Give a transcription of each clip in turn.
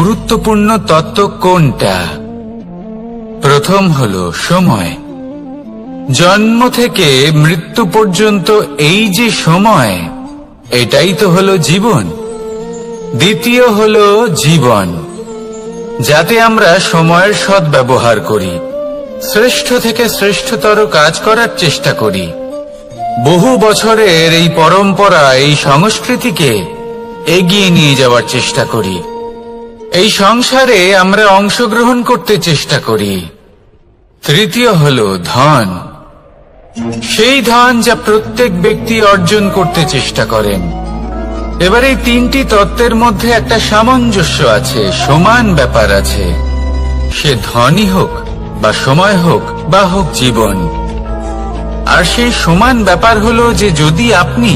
গুরুত্বপূর্ণ তত্ত্ব কোনটা? প্রথম হলো সময়। জন্ম থেকে মৃত্যু পর্যন্ত এই যে সময়, এটাই তো হলো জীবন। দ্বিতীয় হলো জীবন, যাতে আমরা সময়ের সদ্ব্যবহার করি, শ্রেষ্ঠ থেকে শ্রেষ্ঠতর কাজ করার চেষ্টা করি। বহু বছরের এই পরম্পরা, এই সংস্কৃতিকে এগিয়ে নিয়ে যাওয়ার চেষ্টা করি। এই সংসারে আমরা অংশগ্রহণ করতে চেষ্টা করি। তৃতীয় হলো ধন, সেই ধন যা প্রত্যেক ব্যক্তি অর্জন করতে চেষ্টা করেন। এবার এই তিনটি তত্ত্বের মধ্যে একটা সামঞ্জস্য আছে, সমান ব্যাপার আছে। সে ধনই হোক বা সময় হোক বা হোক জীবন। আর সেই সমান ব্যাপার হলো যে যদি আপনি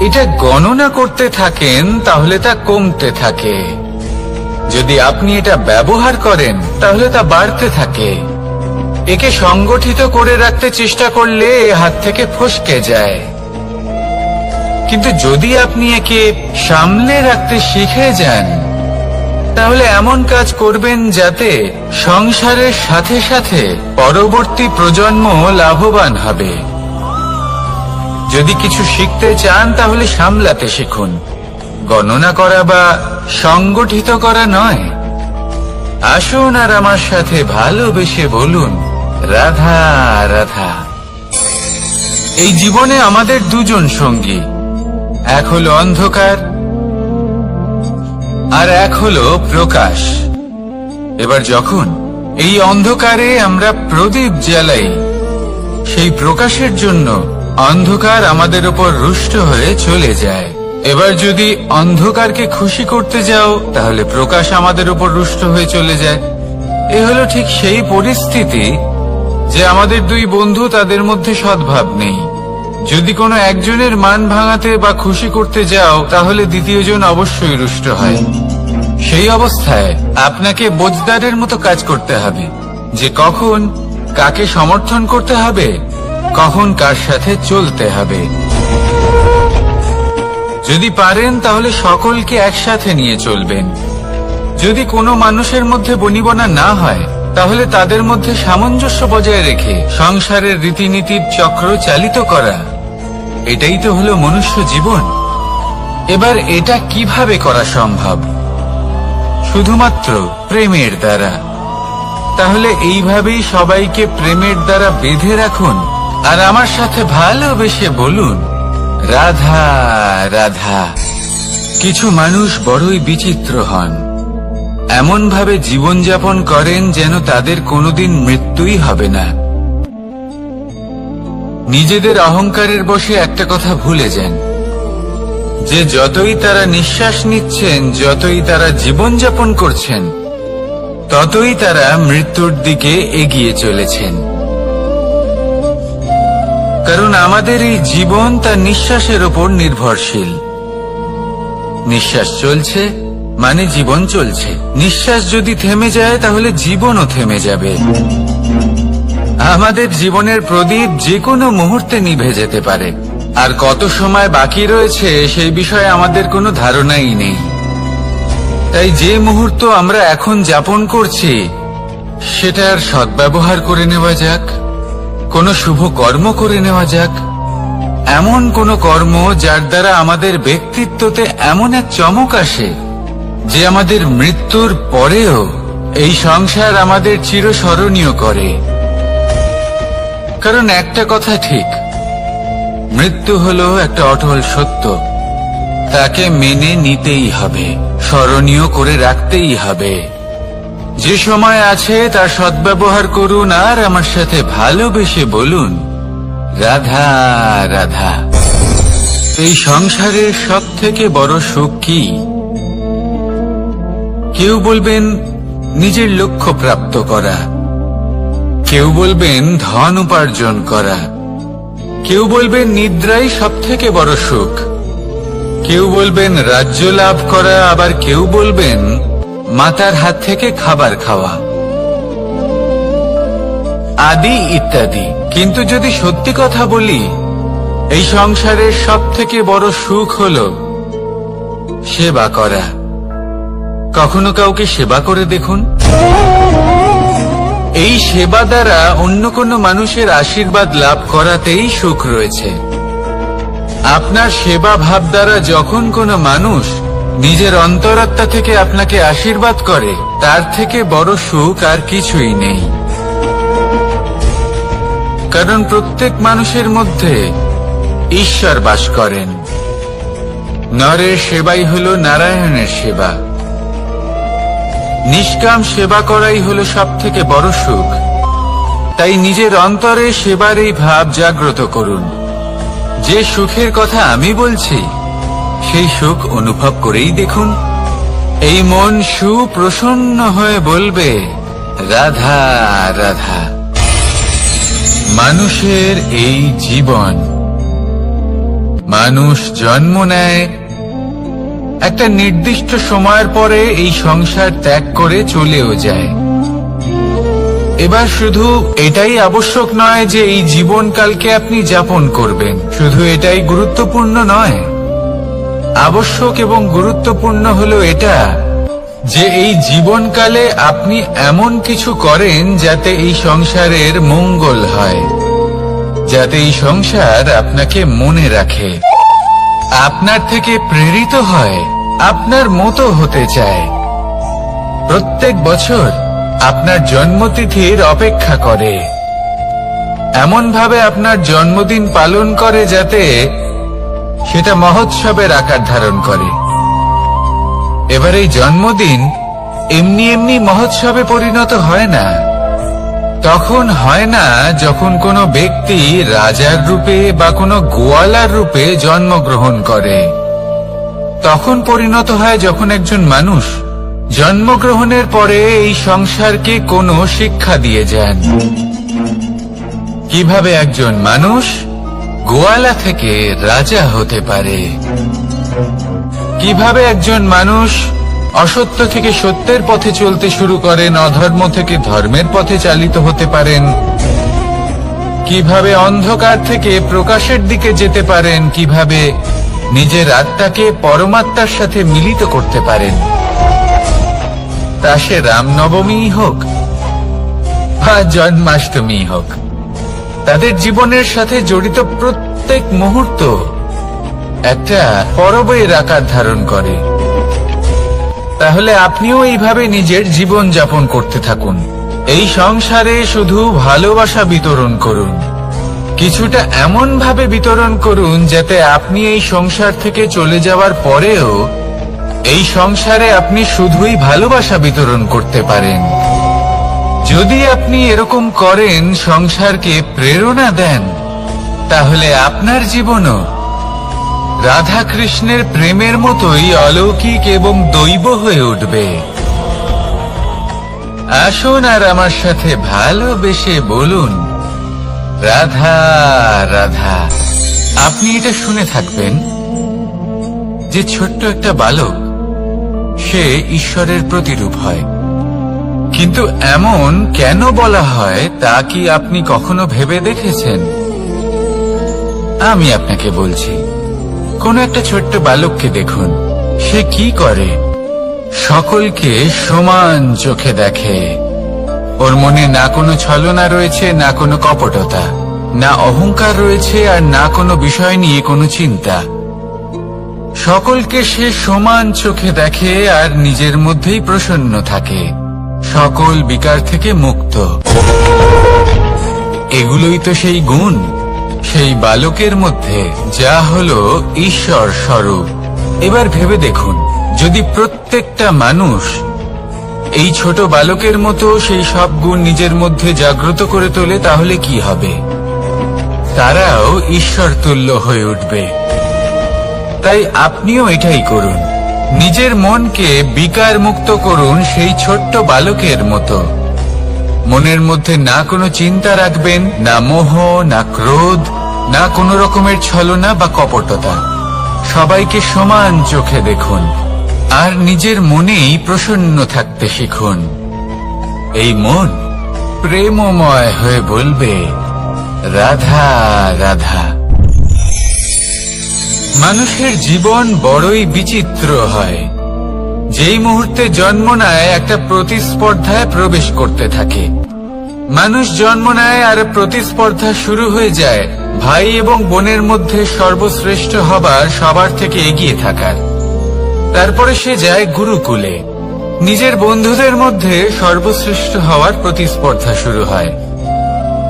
এটা গণনা করতে থাকেন তাহলে তা কমতে থাকে, যদি আপনি এটা ব্যবহার করেন তাহলে তা বাড়তে থাকে। একে সংগঠিত করে রাখতে চেষ্টা করলে এ হাত থেকে ফসকে যায়, কিন্তু যদি আপনি একে সামলে রাখতে শিখে যান তাহলে এমন কাজ করবেন যাতে সংসারের সাথে সাথে পরবর্তী প্রজন্ম লাভবান হবে। যদি কিছু শিখতে চান তাহলে সামলাতে শিখুন, গণনা করা বা সংগঠিত করা নয়। আসুন আর আমার সাথে ভালোবেসে বলুন, রাধা রাধা। এই জীবনে আমাদের দুজন সঙ্গী, এক হলো অন্ধকার আর এক হলো প্রকাশ। এবার যখন এই অন্ধকারে আমরা প্রদীপ জ্বালাই, সেই প্রকাশের জন্য অন্ধকার আমাদের উপর রুষ্ট হয়ে চলে যায়। এবার যদি অন্ধকারকে খুশি করতে যাও তাহলে প্রকাশ আমাদের উপর রুষ্ট হয়ে চলে যায়। এ হলো ঠিক সেই পরিস্থিতি যে আমাদের দুই বন্ধু, তাদের মধ্যে সদ্ভাব নেই। যদি কোনো একজনের মান ভাঙাতে বা খুশি করতে যাও তাহলে দ্বিতীয়জন অবশ্যই রুষ্ট হয়। সেই অবস্থায় আপনাকে বোঝদারের মতো কাজ করতে হবে, যে কখন কাকে সমর্থন করতে হবে, কখন কার সাথে চলতে হবে। যদি পারেন তাহলে সকলকে একসাথে নিয়ে চলবেন। যদি কোনো মানুষের মধ্যে বনিবনা না হয় তাহলে তাদের মধ্যে সামঞ্জস্য বজায় রেখে সংসারের রীতিনীতির চক্র চালিত করা, এটাই তো হলো মনুষ্য জীবন। এবার এটা কিভাবে করা সম্ভব? শুধুমাত্র প্রেমের দ্বারা। তাহলে এইভাবেই সবাইকে প্রেমের দ্বারা বেঁধে রাখুন আর আমার সাথে ভালোবেসে বলুন, রাধা রাধা। কিছু মানুষ বড়ই বিচিত্র হন, এমন ভাবে জীবনযাপন করেন যেন তাদের কোনোদিন মৃত্যুই হবে না। নিজেদের অহংকারের বশে একটা কথা ভুলে যান, যে যতই তারা নিঃশ্বাস নিচ্ছেন, যতই তারা জীবনযাপন করছেন, ততই তারা মৃত্যুর দিকে এগিয়ে চলেছেন। কারণ আমাদের এই জীবন তার নিঃশ্বাসের উপর নির্ভরশীল। নিঃশ্বাস চলছে মানে জীবন চলছে। নিঃশ্বাস যদি থেমে যায় তাহলে জীবনও থেমে যাবে। আমাদের জীবনের প্রদীপ যে কোনো মুহূর্তে নিভে যেতে পারে, আর কত সময় বাকি রয়েছে সেই বিষয়ে আমাদের কোনো ধারণাই নেই। তাই যে মুহূর্ত আমরা এখন যাপন করছি সেটার সদ্ব্যবহার করে নেওয়া যাক, কোনো শুভ কর্ম করে নেওয়া যাক, এমন কোনো কর্ম যার দ্বারা আমাদের ব্যক্তিত্বতে এমন এক চমক আসে যে আমাদের মৃত্যুর পরেও এই সংসার আমাদের চিরস্মরণীয় করে। কারণ একটা কথা ঠিক, মৃত্যু হলো একটা অটল সত্য, তাকে মেনে নিতেই হবে, স্মরণীয় করে রাখতেই হবে। যে সময় আছে তার সদ্ব্যবহার করুন আর আমার সাথে ভালোবেসে বলুন, রাধা রাধা। এই সংসারের সব থেকে বড় সুখ কি? কেউ বলবেন নিজের লক্ষ্য প্রাপ্ত করা, কেউ বলবেন ধন উপার্জন করা, কেউ বলবেন নিদ্রাই সব থেকে বড় সুখ, কেউ বলবেন রাজ্য লাভ করা, আবার কেউ বলবেন মাতার হাত থেকে খাবার খাওয়া, আদি ইত্যাদি। কিন্তু যদি সত্যি কথা বলি, এই সংসারের সব থেকে বড় সুখ হল সেবা করা, কখনো কাউকে সেবা করে দেখুন। এই সেবা দ্বারা অন্য কোনো মানুষের আশীর্বাদ লাভ করাতেই সুখ রয়েছে। আপনার সেবা ভাব দ্বারা যখন কোনো মানুষ নিজের অন্তরাত্মা থেকে আপনাকে আশীর্বাদ করে, তার থেকে বড় সুখ আর কিছুই নেই। কারণ প্রত্যেক মানুষের মধ্যে ঈশ্বর বাস করেন। নরের সেবাই হলো নারায়ণের সেবা। নিষ্কাম সেবা করাই হলো সব থেকে বড় সুখ। তাই নিজের অন্তরে সেবার এই ভাব জাগ্রত করুন। যে সুখের কথা আমি বলছি, সেই সুখ অনুভব করেই দেখুন। এই মন সুপ্রসন্ন হয়ে বলবে, রাধা রাধা। মানুষের এই জীবন, মানুষ জন্ম নেয়, একটা নির্দিষ্ট সময়ের পরে এই সংসার ত্যাগ করে চলেও যায়। এবার শুধু এটাই আবশ্যক নয় যে এই জীবনকালকে আপনি যাপন করবেন, শুধু এটাই গুরুত্বপূর্ণ নয়। আবশ্যক এবং গুরুত্বপূর্ণ হলো এটা যে এই জীবনকালে আপনি এমন কিছু করেন যাতে এই সংসারের মঙ্গল হয়, যাতে এই সংসার আপনাকে মনে রাখে, আপনার থেকে প্রেরিত হয়, আপনার মতো হতে চায়। প্রত্যেক বছর আপনার জন্মতিথির অপেক্ষা করে, এমন ভাবে আপনার জন্মদিন পালন করে যাতে সেটা মহোৎসবের আকার ধারণ করে। এবার এই জন্মদিন এমনি এমনি মহোৎসবে পরিণত হয় না। তখন হয় না যখন কোনো ব্যক্তি রাজার রূপে বা কোনো গোয়ালার রূপে জন্মগ্রহণ করে। তখন পরিণত হয় যখন একজন মানুষ জন্মগ্রহণের পরে এই সংসারকে কোনো শিক্ষা দিয়ে যান। কিভাবে একজন মানুষ গোয়ালা থেকে রাজা হতে পারে, কিভাবে একজন মানুষ অসত্য থেকে সত্যের পথে চলতে শুরু করেন, অধর্ম থেকে ধর্মের পথে চালিত হতে পারেন, কিভাবে অন্ধকার থেকে প্রকাশের দিকে যেতে পারেন, কিভাবে নিজের আত্মাকে পরমাত্মার সাথে মিলিত করতে পারেন। তা সে রামনবমী হোক বা জন্মাষ্টমী হোক, তাদের জীবনের সাথে জড়িত প্রত্যেক মুহূর্ত একটা পরবের আকার ধারণ করে। তাহলে আপনিও এইভাবে নিজের জীবন যাপন করতে থাকুন। এই সংসারে শুধু ভালোবাসা বিতরণ করুন, কিছুটা এমন ভাবে বিতরণ করুন যাতে আপনি এই সংসার থেকে চলে যাওয়ার পরেও এই সংসারে আপনি শুধুই ভালোবাসা বিতরণ করতে পারেন। যদি আপনি এরকম করেন, সংসারকে প্রেরণা দেন, তাহলে আপনার জীবনও রাধা কৃষ্ণের প্রেমের মতোই অলৌকিক এবং দৈব হয়ে উঠবে। আসুন আর আমার সাথে ভালোবেসে বলুন, রাধা রাধা। আপনি এটা শুনে থাকবেন যে ছোট্ট একটা বালক, সে ঈশ্বরের প্রতিরূপ হয়। কিন্তু এমন কেন বলা হয় তা কি আপনি কখনো ভেবে দেখেছেন? আমি আপনাকে বলছি। কোন একটা ছোট্ট বালককে দেখুন, সে কি করে? সকলকে সমান চোখে দেখে। ওর মনে না কোনো ছলনা রয়েছে, না কোনো কপটতা, না অহংকার রয়েছে, আর না কোনো বিষয় নিয়ে কোনো চিন্তা। সকলকে সে সমান চোখে দেখে আর নিজের মধ্যেই প্রসন্ন থাকে, সকল বিকার থেকে মুক্ত। এগুলোই তো সেই গুণ সেই বালকের মধ্যে, যা হলো ঈশ্বর স্বরূপ। এবার ভেবে দেখুন, যদি প্রত্যেকটা মানুষ এই ছোট বালকের মতো সেই সব গুণ নিজের মধ্যে জাগ্রত করে তোলে, তাহলে কি হবে? তারাও ঈশ্বর তুল্য হয়ে উঠবে। তাই আপনিও এটাই করুন, নিজের মনকে বিকার মুক্ত করুন সেই ছোট্ট বালকের মতো। মনের মধ্যে না কোনো চিন্তা রাখবেন, না মোহ, না ক্রোধ, না কোনো রকমের ছলনা বা কপটতা। সবাইকে সমান চোখে দেখুন আর নিজের মনেই প্রসন্ন থাকতে শিখুন। এই মন প্রেমময় হয়ে বলবে, রাধা রাধা। মানুষের জীবন বড়ই বিচিত্র হয়। যেই মুহূর্তে জন্ম নেয় একটা প্রতিস্পর্ধায় প্রবেশ করতে থাকে। মানুষ জন্ম নেয় আর প্রতিস্পর্ধা শুরু হয়ে যায় ভাই এবং বোনের মধ্যে সর্বশ্রেষ্ঠ হবার, সবার থেকে এগিয়ে থাকার। তারপরে সে যায় গুরুকুলে, নিজের বন্ধুদের মধ্যে সর্বশ্রেষ্ঠ হওয়ার প্রতিস্পর্ধা শুরু হয়।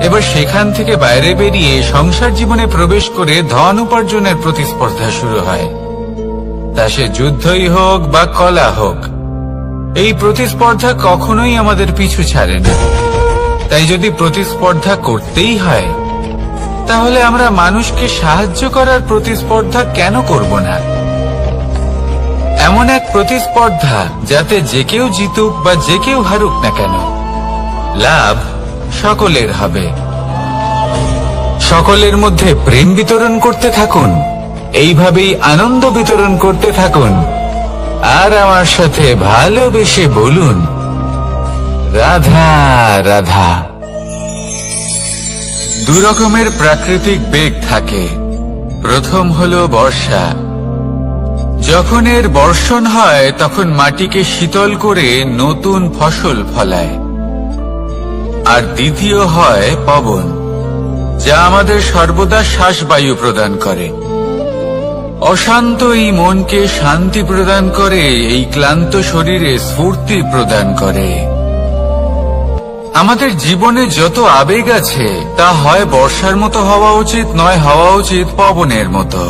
এবার সেখান থেকে বাইরে বেরিয়ে সংসার জীবনে প্রবেশ করে ধন উপার্জনের প্রতিস্পর্ধা শুরু হয়। তা সে যুদ্ধই হোক বা কলা হোক, এই প্রতিস্পর্ধা কখনোই আমাদের পিছু ছাড়ে না। তাই যদি প্রতিস্পর্ধা করতেই হয়, তাহলে আমরা মানুষকে সাহায্য করার প্রতিস্পর্ধা কেন করব না? এমন এক প্রতিস্পর্ধা যাতে যে কেউ জিতুক বা যে কেউ হারুক না কেন, লাভ সকলের হবে। সকলের মধ্যে প্রেম বিতরণ করতে থাকুন, এইভাবেই আনন্দ বিতরণ করতে থাকুন, আর আমার সাথে ভালোবেসে বলুন, রাধা রাধা। দুরকমের প্রাকৃতিক বেগ থাকে। প্রথম হলো বর্ষা। যখন এর বর্ষণ হয় তখন মাটিকে শীতল করে নতুন ফসল ফলায়। আর দ্বিতীয় হয় পবন, যা আমাদের সর্বদা শ্বাসবায়ু প্রদান করে। অশান্ত এই মনকে শান্তি প্রদান করে, এই ক্লান্ত শরীরে স্ফূর্তি প্রদান করে। আমাদের জীবনে যত আবেগ আছে তা হয় বর্ষার মতো হওয়া উচিত, নয় হওয়া উচিত পবনের মতো।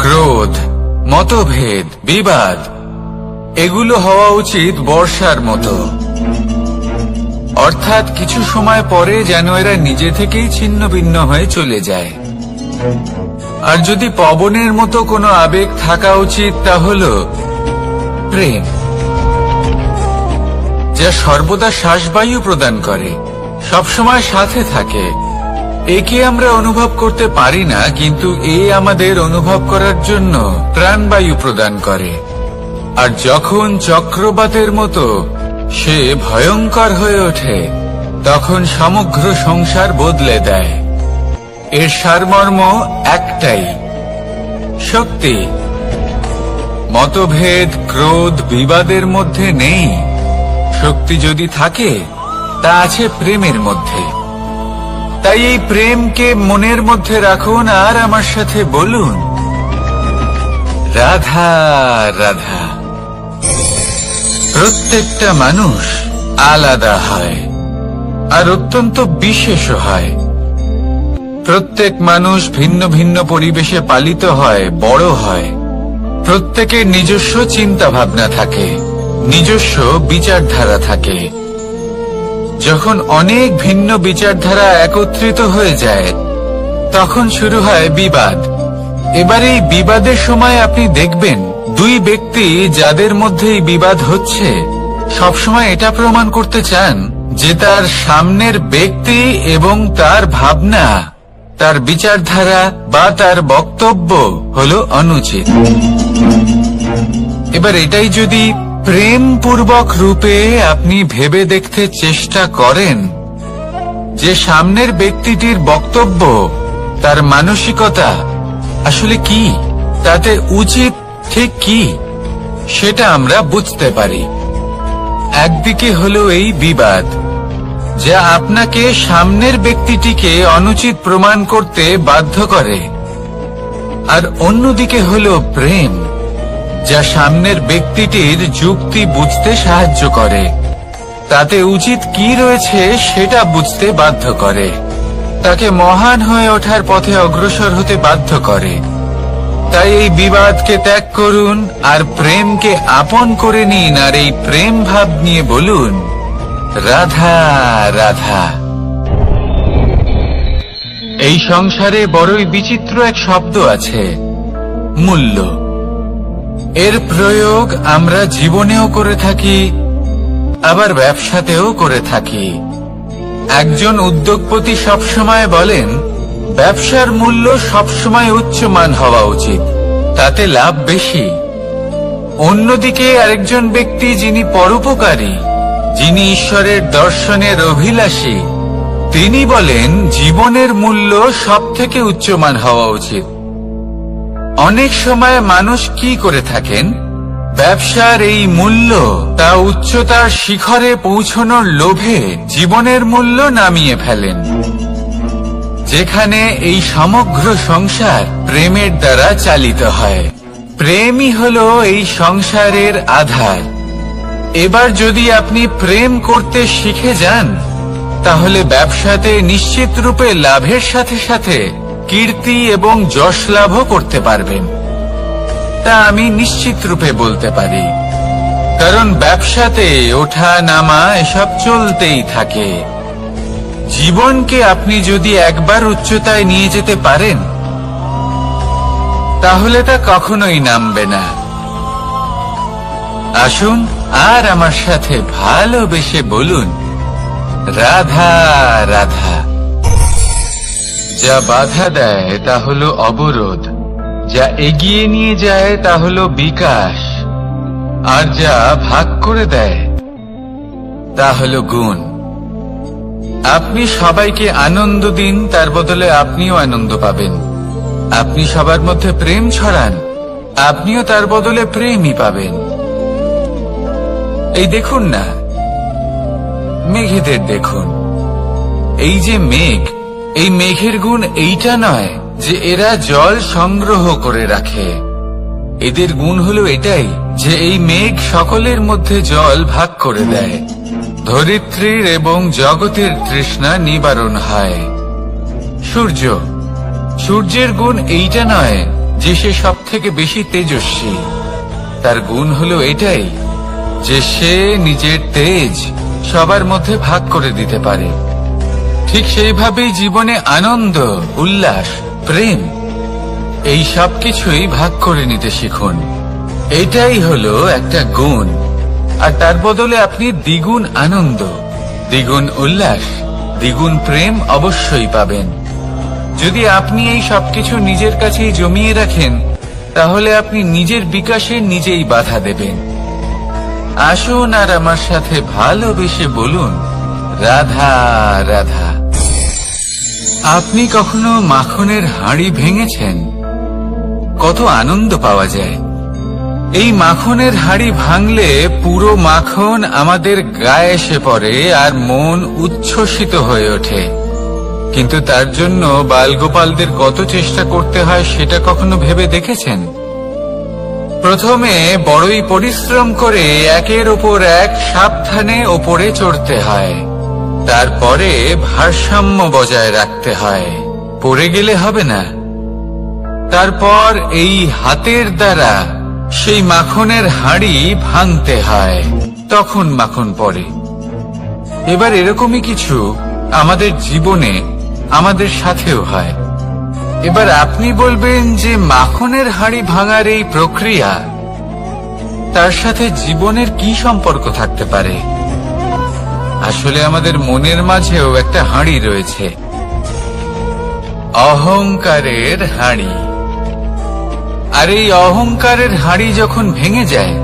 ক্রোধ, মতভেদ, বিবাদ, এগুলো হওয়া উচিত বর্ষার মতো। অর্থাৎ কিছু সময় পরে যেন এরা নিজে থেকেই ছিন্ন ভিন্ন হয়ে চলে যায়। আর যদি পবনের মতো কোনো আবেগ থাকা উচিত, তা হলো প্রেম, যা সর্বদা শ্বাসবায়ু প্রদান করে, সবসময় সাথে থাকে। একে আমরা অনুভব করতে পারি না, কিন্তু এ আমাদের অনুভব করার জন্য প্রাণবায়ু প্রদান করে। আর যখন চক্রবাতের মতো সে ভয়ঙ্কর হয়ে ওঠে, তখন সমগ্র সংসার বদলে দেয়। এর সারমর্ম একটাই, শক্তি। মতভেদ, ক্রোধ, বিবাদের মধ্যে নেই। শক্তি যদি থাকে, তা আছে প্রেমের মধ্যে। তাই এই প্রেমকে মনের মধ্যে রাখুন আর আমার সাথে বলুন, রাধা রাধা। প্রত্যেকটা মানুষ আলাদা হয় আর অত্যন্ত বিশেষ হয়। প্রত্যেক মানুষ ভিন্ন ভিন্ন পরিবেশে পালিত হয়, বড় হয়। প্রত্যেকের নিজস্ব চিন্তা ভাবনা থাকে, নিজস্ব বিচারধারা থাকে। যখন অনেক ভিন্ন বিচারধারা একত্রিত হয়ে যায়, তখন শুরু হয় বিবাদ। এবার এই বিবাদের সময় আপনি দেখবেন, দুই ব্যক্তি যাদের মধ্যে এই বিবাদ হচ্ছে, সবসময় এটা প্রমাণ করতে চান যে তার সামনের ব্যক্তি এবং তার ভাবনা, তার বিচারধারা বা তার বক্তব্য হলো অনুচিত। এবার এটাই যদি প্রেমপূর্বক রূপে আপনি ভেবে দেখতে চেষ্টা করেন যে সামনের ব্যক্তিটির বক্তব্য, তার মানসিকতা আসলে কি, তাতে উচিত ঠিক কি, সেটা আমরা বুঝতে পারি। একদিকে হলো এই বিবাদ, যা আপনাকে সামনের ব্যক্তিটিকে অনুচিত প্রমাণ করতে বাধ্য করে। আর অন্যদিকে হলো প্রেম, যা সামনের ব্যক্তিটির যুক্তি বুঝতে সাহায্য করে, তাতে উচিত কি রয়েছে সেটা বুঝতে বাধ্য করে, তাকে মহান হয়ে ওঠার পথে অগ্রসর হতে বাধ্য করে। তাই এই বিবাদকে ত্যাগ করুন আর প্রেমকে আপন করে নিন, আর এই প্রেম ভাব নিয়ে বলুন, রাধা রাধা। এই সংসারে বড়ই বিচিত্র এক শব্দ আছে, মূল্য। এর প্রয়োগ আমরা জীবনেও করে থাকি, আবার ব্যবসাতেও করে থাকি। একজন উদ্যোগপতি সবসময় বলেন, ব্যবসার মূল্য সবসময় উচ্চমান হওয়া উচিত, তাতে লাভ বেশি। অন্যদিকে আরেকজন ব্যক্তি যিনি পরোপকারী, যিনি ঈশ্বরের দর্শনের অভিলাষী, তিনি বলেন জীবনের মূল্য সবথেকে উচ্চমান হওয়া উচিত। অনেক সময় মানুষ কি করে থাকেন, ব্যবসার এই মূল্য তা উচ্চতার শিখরে পৌঁছানোর লোভে জীবনের মূল্য নামিয়ে ফেলেন, যেখানে এই সমগ্র সংসার প্রেমের দ্বারা চালিত হয়। প্রেমই হলো এই সংসারের আধার। এবার যদি আপনি প্রেম করতে শিখে যান, তাহলে ব্যবসাতে নিশ্চিত রূপে লাভের সাথে সাথে কীর্তি এবং যশ লাভও করতে পারবেন। তা আমি নিশ্চিত রূপে বলতে পারি, কারণ ব্যবসাতে ওঠা নামা এসব চলতেই থাকে। জীবনকে আপনি যদি একবার উচ্চতায় নিয়ে যেতে পারেন, তাহলে তা কখনোই নামবে না। আসুন আর আমার সাথে ভালোবেসে বলুন, রাধা রাধা। যা বাধা দেয় তা হলো অবরোধ, যা এগিয়ে নিয়ে যায় তা হলো বিকাশ, আর যা ভাগ করে দেয় তা হলো গুণ। আপনি সবাইকে আনন্দ দিন, তার বদলে আপনিও আনন্দ পাবেন। আপনি সবার মধ্যে প্রেম ছড়ান, আপনিও তার বদলে প্রেমই পাবেন। এই দেখুন না, মেঘেদের দেখুন। এই যে মেঘ, এই মেঘের গুণ এইটা নয় যে এরা জল সংগ্রহ করে রাখে। এদের গুণ হলো এটাই যে এই মেঘ সকলের মধ্যে জল ভাগ করে দেয়। ধরিত্রীর এবং জগতের তৃষ্ণা নিবারণ হয়। সূর্য, সূর্যের গুণ এইটা নয় যে সে সব থেকে বেশি তেজস্বী। তার গুণ হলো এটাই যে সে নিজের তেজ সবার মধ্যে ভাগ করে দিতে পারে। ঠিক সেইভাবেই জীবনে আনন্দ, উল্লাস, প্রেম এই সব কিছুই ভাগ করে নিতে শিখুন। এটাই হলো একটা গুণ, আর তার বদলে আপনি দ্বিগুণ আনন্দ, দ্বিগুণ উল্লাস, দ্বিগুণ প্রেম অবশ্যই পাবেন। যদি আপনি এই সবকিছু নিজের কাছেই জমিয়ে রাখেন, তাহলে আপনি নিজের বিকাশে নিজেই বাধা দেবেন। আসুন আর আমার সাথে ভালোবেসে বলুন, রাধা রাধা। আপনি কখনো মাখনের হাঁড়ি ভেঙেছেন? কত আনন্দ পাওয়া যায়। এই মাখনের হাঁড়ি ভাঙলে পুরো মাখন আমাদের গায়ে এসে পড়ে আর মন উচ্ছ্বসিত হয়ে ওঠে। কিন্তু তার জন্য বালগোপালদের কত চেষ্টা করতে হয় সেটা কখনো ভেবে দেখেছেন? প্রথমে বড়ই পরিশ্রম করে একের ওপর এক সাবধানে ওপরে চড়তে হয়। তারপরে ভারসাম্য বজায় রাখতে হয়, পড়ে গেলে হবে না। তারপর এই হাতের দ্বারা সেই মাখনের হাঁড়ি ভাঙতে হয়, তখন মাখন পড়ে। এবার এরকমই কিছু আমাদের জীবনে আমাদের সাথেও হয়। এবার আপনি বলবেন যে মাখনের হাঁড়ি ভাঙার এই প্রক্রিয়া, তার সাথে জীবনের কি সম্পর্ক থাকতে পারে? আসলে আমাদের মনের মাঝেও একটা হাঁড়ি রয়েছে, অহংকারের হাঁড়ি। আর এই অহংকারের হাঁড়ি যখন ভেঙে যায়,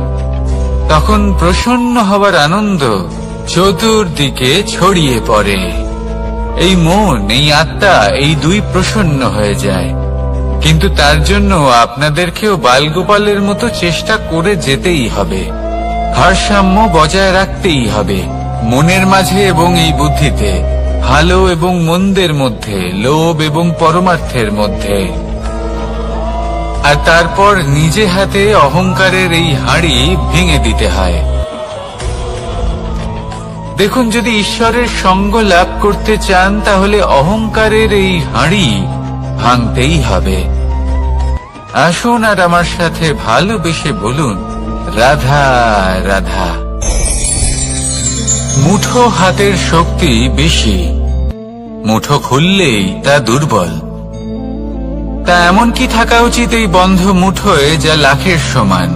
তখন প্রসন্ন হবার আনন্দ চতুর্দিকে ছড়িয়ে পড়ে। এই মন, এই আত্মা, এই দুই প্রসন্ন হয়ে যায়। কিন্তু তার জন্য আপনাদেরকেও বালগোপালের মতো চেষ্টা করে যেতেই হবে, ভারসাম্য বজায় রাখতেই হবে মনের মাঝে এবং এই বুদ্ধিতে, ভালো এবং মন্দের মধ্যে, লোভ এবং পরমার্থের মধ্যে। আর তারপর নিজে হাতে অহংকারের এই হাঁড়ি ভেঙে দিতে হয়। দেখুন, যদি ঈশ্বরের সঙ্গ লাভ করতে চান, তাহলে অহংকারের এই হাঁড়ি ভাঙতেই হবে। আসুন আর আমার সাথে ভালোবেসে বলুন, রাধা রাধা। মুঠো হাতের শক্তি বেশি, মুঠো খুললেই তা দুর্বল। তা এমন কি থাকা উচিত এই বন্ধ মুঠোয় যা লাখের সমান?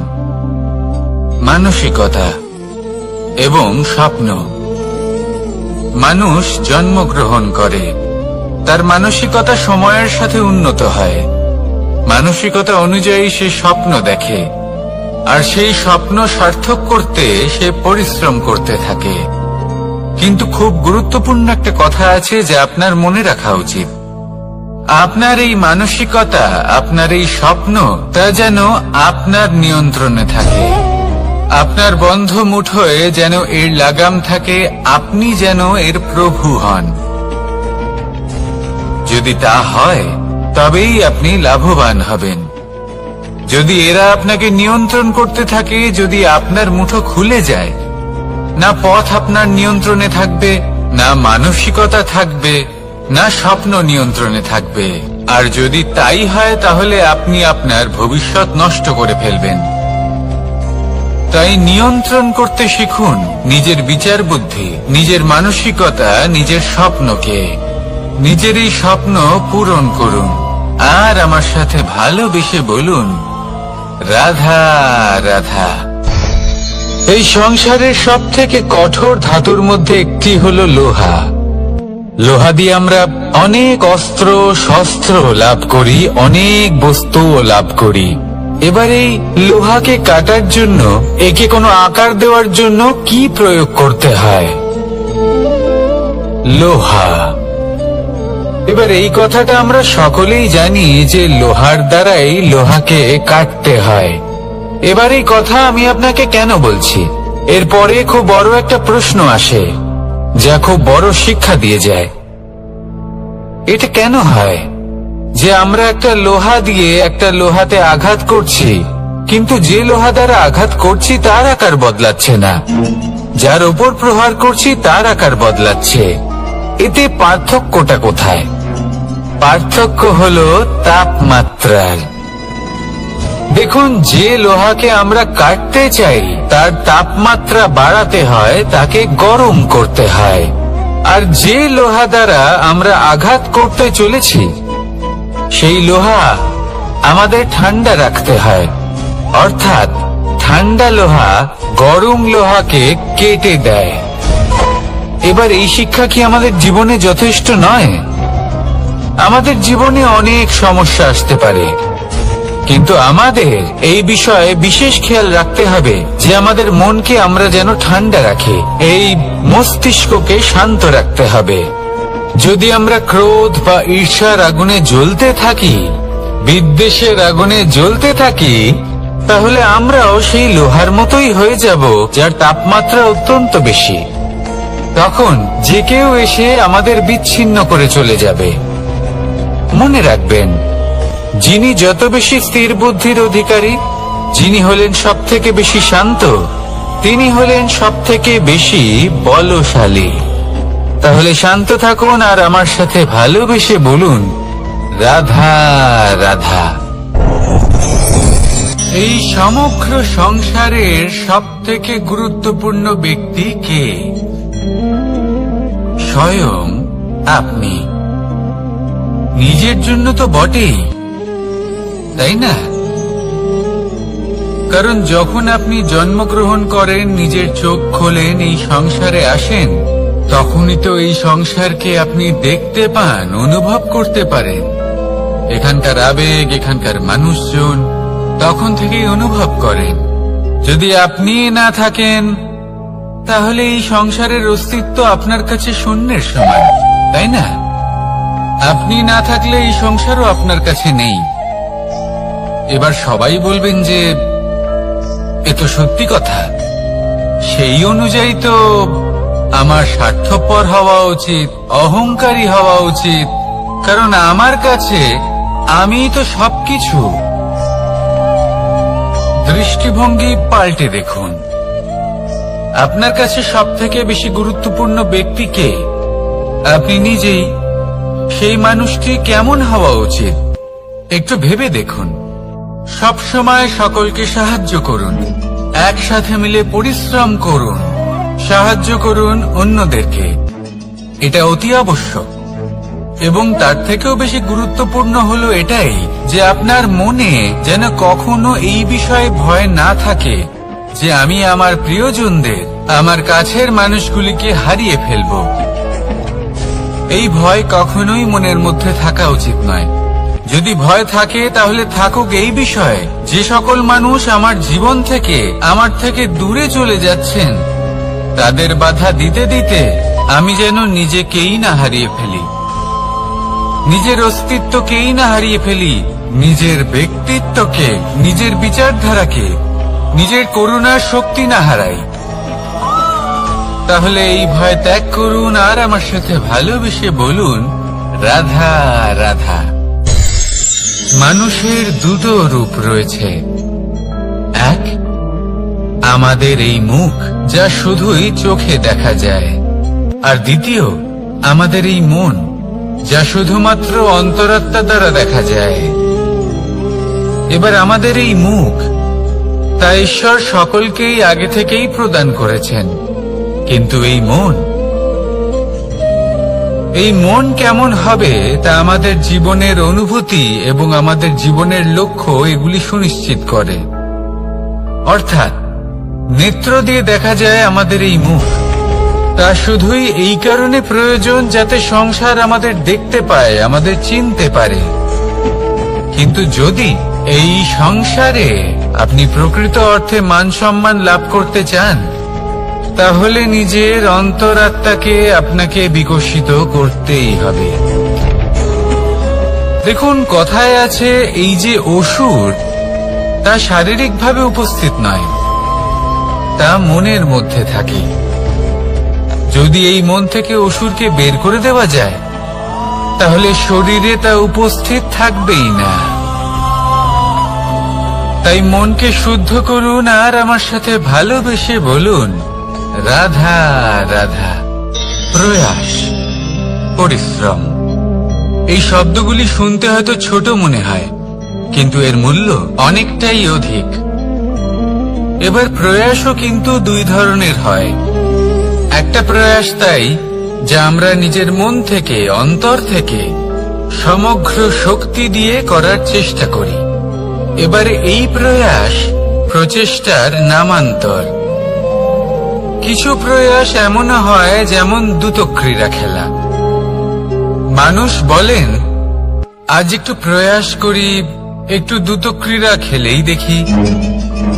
মানসিকতা এবং স্বপ্ন। মানুষ জন্মগ্রহণ করে, তার মানসিকতা সময়ের সাথে উন্নত হয়। মানসিকতা অনুযায়ী সে স্বপ্ন দেখে, আর সেই স্বপ্ন সার্থক করতে সে পরিশ্রম করতে থাকে। কিন্তু খুব গুরুত্বপূর্ণ একটা কথা আছে যা আপনার মনে রাখা উচিত। আপনার এই মানসিকতা, আপনার এই স্বপ্ন, তা যেন আপনার নিয়ন্ত্রণে থাকে। আপনার বন্ধ মুঠোয় যেন এর লাগাম থাকে, আপনি যেন এর প্রভু হন। যদি তা হয় তবেই আপনি লাভবান হবেন। যদি এরা আপনাকে নিয়ন্ত্রণ করতে থাকে, যদি আপনার মুঠো খুলে যায়, না পথ আপনার নিয়ন্ত্রণে থাকবে, না মানসিকতা থাকবে, না স্বপ্ন নিয়ন্ত্রণে থাকবে। আর যদি তাই হয় তাহলে আপনি আপনার ভবিষ্যৎ নষ্ট করে ফেলবেন। তাই নিয়ন্ত্রণ করতে শিখুন নিজের বিচার বুদ্ধি, নিজের মানসিকতা, নিজের স্বপ্নকে। নিজের এই স্বপ্ন পূরণ করুন আর আমার সাথে ভালোবেসে বলুন, রাধা রাধা। এই সংসারের সব থেকে কঠোর ধাতুর মধ্যে একটি হলো লোহা। লোহা দিয়ে আমরা অনেক অস্ত্র শস্ত্র লাভ করি, অনেক বস্তুও লাভ করি। এবার এই লোহাকে কাটার জন্য, একে কোনো আকার দেওয়ার জন্য কি প্রয়োগ করতে হয়? লোহা। এবার এই কথাটা আমরা সকলেই জানি যে লোহার দ্বারাই লোহাকে কাটতে হয়। এবার এই কথা আমি আপনাকে কেন বলছি? এরপরে খুব বড় একটা প্রশ্ন আসে, যা খুব বড় শিক্ষা দিয়ে যায়। এটা কেন হয় যে আমরা একটা লোহা দিয়ে একটা লোহাতে আঘাত করছি, কিন্তু যে লোহা দ্বারা আঘাত করছি তার আকার বদলাচ্ছে না, যার উপর প্রহার করছি তার আকার বদলাচ্ছে? এতে পার্থক্যটা কোথায়? পার্থক্য হলো তাপমাত্রার। দেখুন, যে লোহাকে আমরা কাটতে চাই তার তাপমাত্রা বাড়াতে হয়, তাকে গরম করতে হয়। আর যে লোহা দ্বারা আমরা আঘাত করতে চলেছি সেই লোহা আমাদের ঠান্ডা রাখতে হয়। অর্থাৎ ঠান্ডা লোহা গরম লোহাকে কেটে দেয়। এবার এই শিক্ষা কি আমাদের জীবনে যথেষ্ট নয়? আমাদের জীবনে অনেক সমস্যা আসতে পারে, কিন্তু আমাদের এই বিষয়ে বিশেষ খেয়াল রাখতে হবে যে আমাদের মনকে আমরা যেন ঠান্ডা রাখি, এই মস্তিষ্ককে শান্ত রাখতে হবে। যদি আমরা ক্রোধ বা ঈর্ষার আগুনে জ্বলতে থাকি, বিদ্বেষের আগুনে জ্বলতে থাকি, তাহলে আমরাও সেই লোহার মতোই হয়ে যাব যার তাপমাত্রা অত্যন্ত বেশি। তখন যে কেউ এসে আমাদের বিচ্ছিন্ন করে চলে যাবে। মনে রাখবেন, যিনি যত বেশি স্থির বুদ্ধির অধিকারী, যিনি হলেন সব থেকে বেশি শান্ত, তিনি হলেন সব থেকে বেশি বলশালী। তাহলে শান্ত থাকুন আর আমার সাথে ভালোবেসে বলুন, রাধা রাধা। এই সমগ্র সংসারের সব থেকে গুরুত্বপূর্ণ ব্যক্তি কে? স্বয়ং আপনি। নিজের জন্য তো বটেই, তাই না? কারণ যখন আপনি জন্মগ্রহণ করেন, নিজের চোখ খোলেন, এই সংসারে আসেন, তখনই তো এই সংসারকে আপনি দেখতে পান, অনুভব করতে পারেন। এখানকার আবেগ, এখানকার মানুষজন তখন থেকেই অনুভব করেন। যদি আপনি না থাকেন তাহলে এই সংসারের অস্তিত্ব আপনার কাছে শূন্যের সমান, তাই না? আপনি না থাকলে এই সংসারও আপনার কাছে নেই। এবার সবাই বলবেন যে এ তো সত্যি কথা, সেই অনুযায়ী তো আমার স্বার্থপর হওয়া উচিত, অহংকারী হওয়া উচিত, কারণ আমার কাছে আমি তো সবকিছু। দৃষ্টিভঙ্গি পাল্টে দেখুন, আপনার কাছে সব থেকে বেশি গুরুত্বপূর্ণ ব্যক্তি কে? আপনি নিজেই। সেই মানুষটি কেমন হওয়া উচিত একটু ভেবে দেখুন। সব সময় সকলকে সাহায্য করুন, একসাথে মিলে পরিশ্রম করুন, সাহায্য করুন অন্যদেরকে। এটা অতি আবশ্যক। এবং তার থেকেও বেশি গুরুত্বপূর্ণ হলো এটাই যে আপনার মনে যেন কখনো এই বিষয়ে ভয় না থাকে যে আমি আমার প্রিয়জনদের, আমার কাছের মানুষগুলিকে হারিয়ে ফেলব। এই ভয় কখনোই মনের মধ্যে থাকা উচিত নয়। যদি ভয় থাকে তাহলে থাকুক এই বিষয়ে যে সকল মানুষ আমার জীবন থেকে, আমার থেকে দূরে চলে যাচ্ছেন, তাদের বাধা দিতে দিতে আমি যেন নিজেকেই না হারিয়ে ফেলি, নিজের অস্তিত্বকেই না হারিয়ে ফেলি, নিজের ব্যক্তিত্বকে, নিজের বিচারধারাকে, নিজের করুণার শক্তি না হারাই, তাহলে এই ভয় ত্যাগ করুন আর আমার সাথে ভালোবেসে বলুন, রাধা রাধা। মানুষের দুটো রূপ রয়েছে, এক আমাদের এই মুখ যা শুধুই চোখে দেখা যায়, আর দ্বিতীয় আমাদের এই মন যা শুধুমাত্র অন্তরাত্মা দ্বারা দেখা যায়। এবার আমাদের এই মুখ তা ঈশ্বর সকলকেই আগে থেকেই প্রদান করেছেন, কিন্তু এই মন কেমন হবে তা আমাদের জীবনের অনুভূতি এবং আমাদের জীবনের লক্ষ্য এগুলি সুনিশ্চিত করে। অর্থাৎ নেত্র দিয়ে দেখা যায় আমাদের এই মুখ, তা শুধুই এই কারণে প্রয়োজন যাতে সংসার আমাদের দেখতে পায়, আমাদের চিনতে পারে। কিন্তু যদি এই সংসারে আপনি প্রকৃত অর্থে মান সম্মান লাভ করতে চান, তাহলে নিজের অন্তরাত্মাকে আপনাকে বিকশিত করতেই হবে। দেখুন, কথায় আছে এই যে অসুর তা শারীরিকভাবে উপস্থিত নয়, তা মনের মধ্যে থাকে। যদি এই মন থেকে অসুরকে বের করে দেওয়া যায়, তাহলে শরীরে তা উপস্থিত থাকবেই না। তাই মনকে শুদ্ধ করুন আর আমার সাথে ভালোবেসে বলুন, রাধা রাধা। প্রয়াস, পরিশ্রম, এই শব্দগুলি শুনতে হয়তো ছোট মনে হয়, কিন্তু এর মূল্য অনেকটাই অধিক। এবার প্রয়াসও কিন্তু দুই ধরনের হয়। একটা প্রয়াস তাই যা আমরা নিজের মন থেকে, অন্তর থেকে সমগ্র শক্তি দিয়ে করার চেষ্টা করি। এবারে এই প্রয়াস প্রচেষ্টার নামান্তর। কিছু প্রয়াস এমনও হয় যেমন দ্রুতক্রীড়া খেলা। মানুষ বলেন, আজ একটু প্রয়াস করি, একটু দ্রুতক্রীড়া খেলেই দেখি,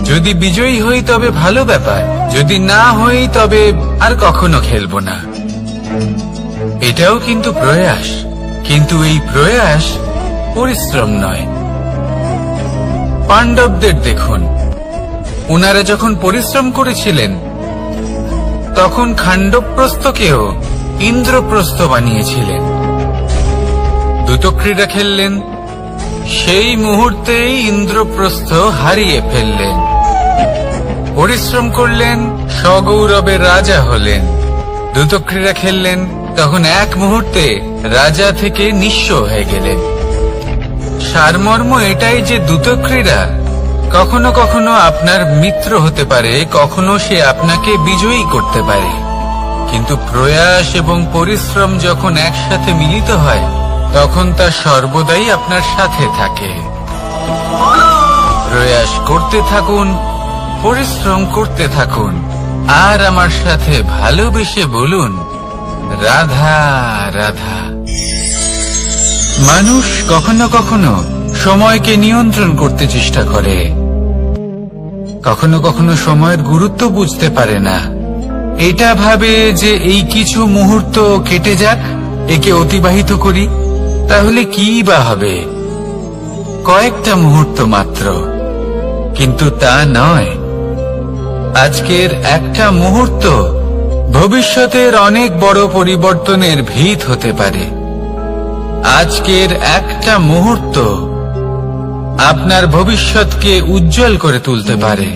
যদি বিজয়ী হই তবে ভালো ব্যাপার, যদি না হই তবে আর কখনো খেলবো না। এটাও কিন্তু প্রয়াস, কিন্তু এই প্রয়াস পরিশ্রম নয়। পাণ্ডবদের দেখুন, ওনারা যখন পরিশ্রম করেছিলেন তখন খাণ্ডবপ্রস্থকেও ইন্দ্রপ্রস্থ বানিয়েছিলেন। দ্রুতক্রীড়া খেললেন, সেই মুহূর্তেই ইন্দ্রপ্রস্থ হারিয়ে ফেললেন। পরিশ্রম করলেন, সগৌরবের রাজা হলেন। দ্রুতক্রীড়া খেললেন, তখন এক মুহূর্তে রাজা থেকে নিঃস্ব হয়ে গেলেন। সারমর্ম এটাই যে দ্রুতক্রীড়া কখনো কখনো আপনার মিত্র হতে পারে, কখনো সে আপনাকে বিজয়ী করতে পারে, কিন্তু প্রয়াস এবং পরিশ্রম যখন একসাথে মিলিত হয় তখন তা সর্বদাই আপনার সাথে থাকে। প্রয়াস করতে থাকুন, পরিশ্রম করতে থাকুন, আর আমার সাথে ভালোবেসে বলুন, রাধা রাধা। মানুষ কখনো কখনো সময়কে নিয়ন্ত্রণ করতে চেষ্টা করে, কখনো কখনো সময়ের গুরুত্ব বুঝতে পারে না। এটা ভাবে যে এই কিছু মুহূর্ত কেটে যাক, একে অতিবাহিত করি, তাহলে কি বা হবে, কয়েকটা মুহূর্ত মাত্র। কিন্তু তা নয়। আজকের একটা মুহূর্ত ভবিষ্যতের অনেক বড় পরিবর্তনের ভিত হতে পারে। আজকের একটা মুহূর্ত আপনার ভবিষ্যৎকে উজ্জ্বল করে তুলতে পারে।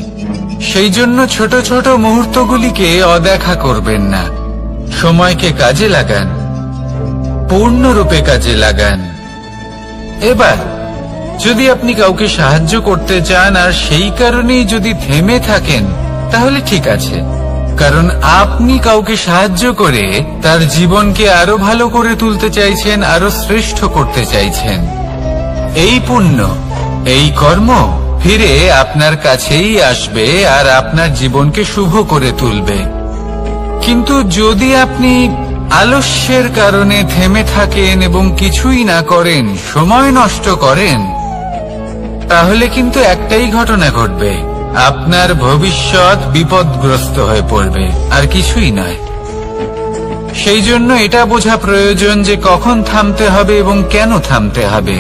সেই জন্য ছোট ছোট মুহূর্তগুলিকে অদেখা করবেন না। সময়কে কাজে লাগান, পূর্ণরূপে কাজে লাগান। এবার যদি আপনি কাউকে সাহায্য করতে চান আর সেই কারণেই যদি থেমে থাকেন, তাহলে ঠিক আছে, কারণ আপনি কাউকে সাহায্য করে তার জীবনকে আরো ভালো করে তুলতে চাইছেন, আরো শ্রেষ্ঠ করতে চাইছেন। এই পুণ্য, এই কর্ম ফিরে আপনার কাছেই আসবে আর আপনার জীবনকে শুভ করে তুলবে। কিন্তু যদি আপনি আলস্যের কারণে থেমে থাকেন এবং কিছুই না করেন, সময় নষ্ট করেন, তাহলে কিন্তু একটাই ঘটনা ঘটবে, আপনার ভবিষ্যৎ বিপদগ্রস্ত হয়ে পড়বে, আর কিছুই নয়। সেই জন্য এটা বোঝা প্রয়োজন যে কখন থামতে হবে এবং কেন থামতে হবে।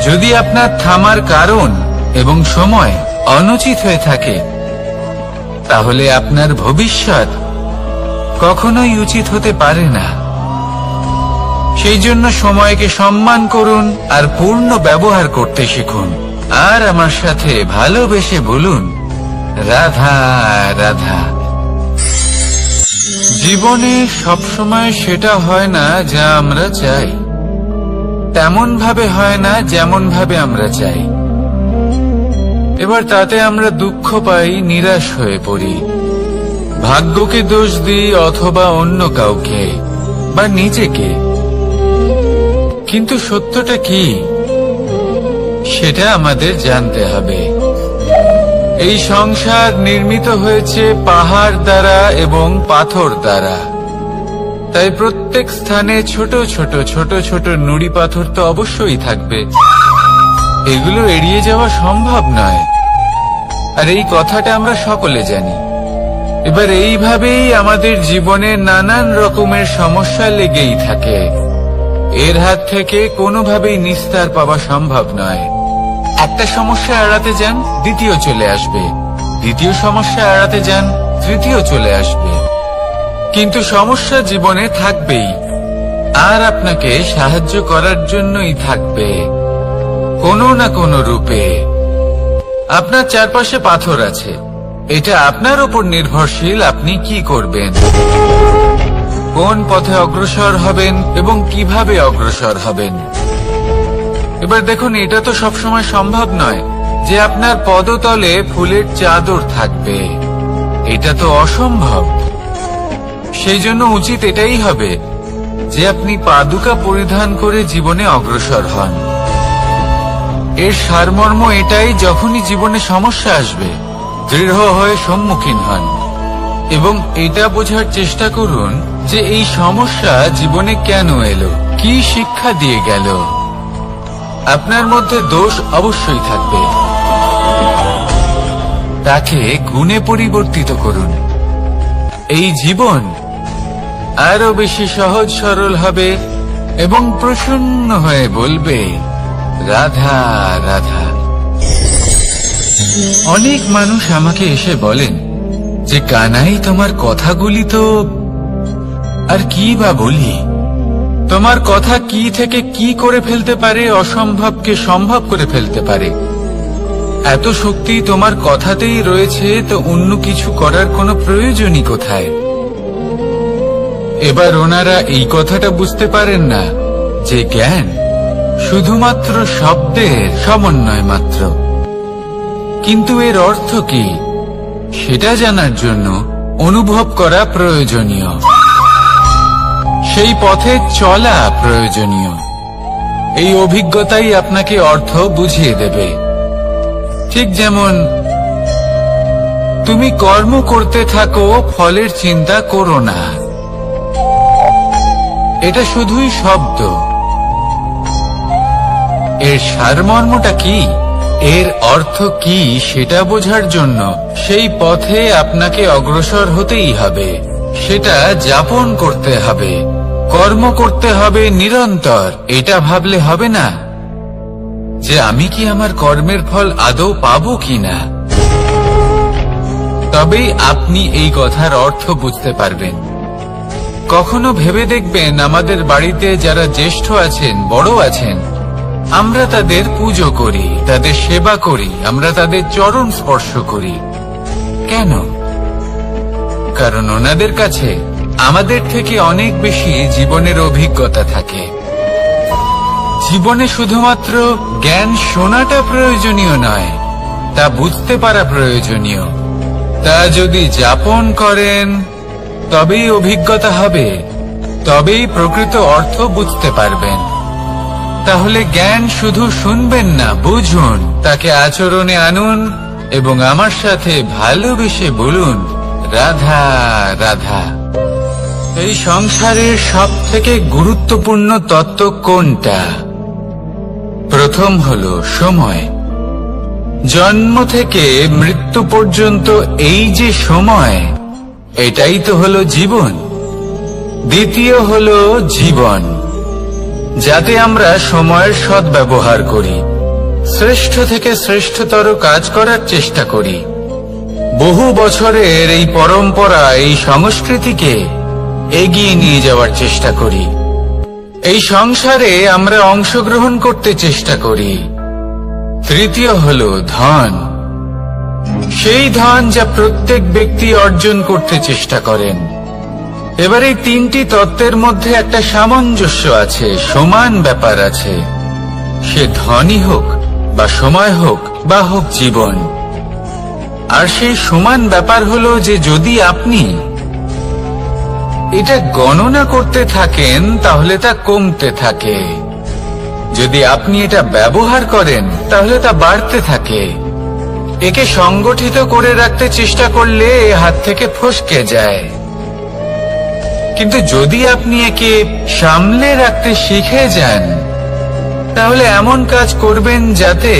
যদি আপনার থামার কারণ এবং সময় অনুচিত হয়ে থাকে, তাহলে আপনার ভবিষ্যৎ কখনোই উচিত হতে পারে না। সেই জন্য সময়কে সম্মান করুন আর পূর্ণ ব্যবহার করতে শিখুন। আর আমার সাথে ভালোবেসে বলুন, রাধা রাধা। জীবনে সবসময় সেটা হয় না যা আমরা চাই, তেমন ভাবে হয় না যেমন ভাবে আমরা চাই। এবার তাতে আমরা দুঃখ পাই, নিরাশ হয়ে পড়ি, ভাগ্যকে দোষ দিই অথবা অন্য কাউকে বা নিজেকে। কিন্তু সত্যটা কি সেটা আমাদের জানতে হবে। এই সংসার নির্মিত হয়েছে পাহাড় দ্বারা এবং পাথর দ্বারা, তাই প্রত্যেক স্থানে ছোট ছোট ছোট ছোট নুড়ি পাথর তো অবশ্যই থাকবে। এগুলো এড়িয়ে যাওয়া সম্ভব নয়, আর এই কথাটা আমরা সকলে জানি। এবার এইভাবেই আমাদের জীবনে নানান রকমের সমস্যা লেগেই থাকে। এর হাত থেকে কোনোভাবেই নিস্তার পাওয়া সম্ভব নয়। একটা সমস্যা এড়াতে যান, দ্বিতীয় চলে আসবে, দ্বিতীয় সমস্যা এড়াতে যান, তৃতীয় চলে আসবে। কিন্তু সমস্যা জীবনে থাকবেই, আর আপনাকে সাহায্য করার জন্যই থাকবে কোনো না কোনো রূপে। আপনার চারপাশে পাথর আছে, এটা আপনার উপর নির্ভরশীল আপনি কি করবেন, কোন পথে অগ্রসর হবেন এবং কিভাবে অগ্রসর হবেন। এবার দেখুন, এটা তো সবসময় সম্ভব নয় যে আপনার পদতলে ফুলের চাদর থাকবে, এটা তো অসম্ভব। সেই জন্য উচিত এটাই হবে যে আপনি পাদুকা পরিধান করে জীবনে অগ্রসর হন। এর সারমর্ম এটাই, যখনই জীবনে সমস্যা আসবে দৃঢ় হয়ে সম্মুখীন হন এবং এটা বোঝার চেষ্টা করুন যে এই সমস্যা জীবনে কেন এলো, কি শিক্ষা দিয়ে গেল। আপনার মধ্যে দোষ অবশ্যই থাকবে, তাকে গুণে পরিবর্তিত করুন। এই জীবন আরো বেশি সহজ সরল হবে এবং প্রসন্ন হয়ে বলবে, রাধা রাধা। অনেক মানুষ আমাকে এসে বলেন যে, কানাই তোমার কথাগুলি তো আর কি বা বলি, তোমার কথা কি থেকে কি করে ফেলতে পারে, অসম্ভবকে সম্ভব করে ফেলতে পারে। এত শক্তি তোমার কথাতেই রয়েছে, তো অন্য কিছু করার কোনো প্রয়োজনই কোথায়? এবার ওনারা এই কথাটা বুঝতে পারেন না যে জ্ঞান শুধুমাত্র শব্দের সমন্বয় মাত্র। কিন্তু এর অর্থ কি সেটা জানার জন্য অনুভব করা প্রয়োজনীয়, সেই পথে চলা প্রয়োজনীয়। এই অভিজ্ঞতাই আপনাকে অর্থ বুঝিয়ে দেবে। ঠিক যেমন তুমি কর্ম করতে থাকো, ফলের চিন্তা করো না, এটা শুধুই শব্দ। এর সারমর্মটা কি, এর অর্থ কি সেটা বোঝার জন্য সেই পথে আপনাকে অগ্রসর হতেই হবে, সেটা যাপন করতে হবে, কর্ম করতে হবে নিরন্তর। এটা ভাবলে হবে না যে আমি কি আমার কর্মের ফল আদৌ পাবো কিনা, তবেই আপনি এই কথার অর্থ বুঝতে পারবেন। কখনো ভেবে দেখবেন, আমাদের বাড়িতে যারা জ্যেষ্ঠ আছেন, বড় আছেন, আমরা তাদের পুজো করি, তাদের সেবা করি, আমরা তাদের চরণ স্পর্শ করি। কেন? কারণ ওনাদের কাছে আমাদের থেকে অনেক বেশি জীবনের অভিজ্ঞতা থাকে। জীবনে শুধুমাত্র জ্ঞান শোনাটা প্রয়োজনীয় নয়, তা বুঝতে পারা প্রয়োজনীয়। তা যদি যাপন করেন তবেই অভিজ্ঞতা হবে, তবেই প্রকৃত অর্থ বুঝতে পারবেন। তাহলে জ্ঞান শুধু শুনবেন না, বুঝুন, তাকে আচরণে আনুন এবং আমার সাথে ভালোবেসে বলুন, রাধা রাধা। এই সংসারের সব থেকে গুরুত্বপূর্ণ তত্ত্ব কোনটা? প্রথম হলো সময়। জন্ম থেকে মৃত্যু পর্যন্ত এই যে সময়, এটাই তো হলো জীবন। দ্বিতীয় হলো জীবন, যাতে আমরা সময়ের সদ্ব্যবহার করি, শ্রেষ্ঠ থেকে শ্রেষ্ঠতর কাজ করার চেষ্টা করি। বহু বছরের এই পরম্পরা, এই সংস্কৃতিকে এগিয়ে নিয়ে যাওয়ার চেষ্টা করি। এই সংসারে আমরা অংশগ্রহণ করতে চেষ্টা করি। তৃতীয় হলো ধন, সেই ধন যা প্রত্যেক ব্যক্তি অর্জন করতে চেষ্টা করেন। এবার এই তিনটি তত্ত্বের মধ্যে একটা সামঞ্জস্য আছে, সমান ব্যাপার আছে। সে ধনই হোক বা সময় হোক বা হোক জীবন। আর সেই সমান ব্যাপার হলো যে যদি আপনি এটা গণনা করতে থাকেন তাহলে তা কমতে থাকে, যদি আপনি এটা ব্যবহার করেন তাহলে তা বাড়তে থাকে। একে সংগঠিত করে রাখতে চেষ্টা করলে এ হাত থেকে ফসকে যায়, কিন্তু যদি আপনি একে সামলে রাখতে শিখে যান তাহলে এমন কাজ করবেন যাতে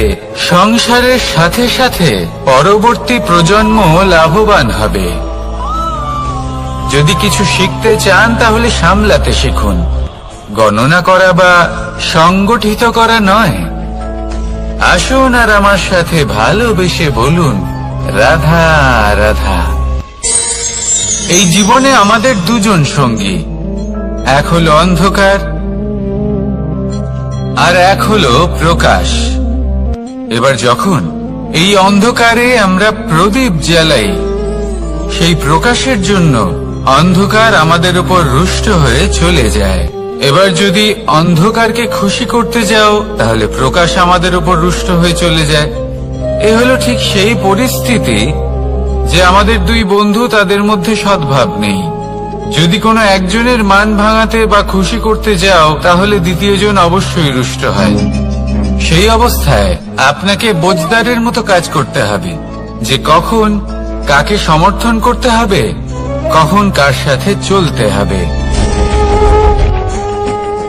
সংসারের সাথে সাথে পরবর্তী প্রজন্ম লাভবান হবে। যদি কিছু শিখতে চান তাহলে সামলাতে শিখুন, গণনা করা বা সংগঠিত করা নয়। আসুন আর আমার সাথে ভালোবেসে বলুন, রাধা রাধা। এই জীবনে আমাদের দুজন সঙ্গী, এক হলো অন্ধকার আর এক হলো প্রকাশ। এবার যখন এই অন্ধকারে আমরা প্রদীপ জ্বালাই, সেই প্রকাশের জন্য অন্ধকার আমাদের উপর রুষ্ট হয়ে চলে যায়। এবার যদি অন্ধকারকে খুশি করতে যাও তাহলে প্রকাশ আমাদের উপর রুষ্ট হয়ে চলে যায়। এ হলো ঠিক সেই পরিস্থিতি যে আমাদের দুই বন্ধু, তাদের মধ্যে সদ্ভাব নেই। যদি কোনো একজনের মান ভাঙাতে বা খুশি করতে যাও তাহলে দ্বিতীয়জন অবশ্যই রুষ্ট হয়। সেই অবস্থায় আপনাকে বোঝদারের মতো কাজ করতে হবে যে কখন কাকে সমর্থন করতে হবে, কখন কার সাথে চলতে হবে।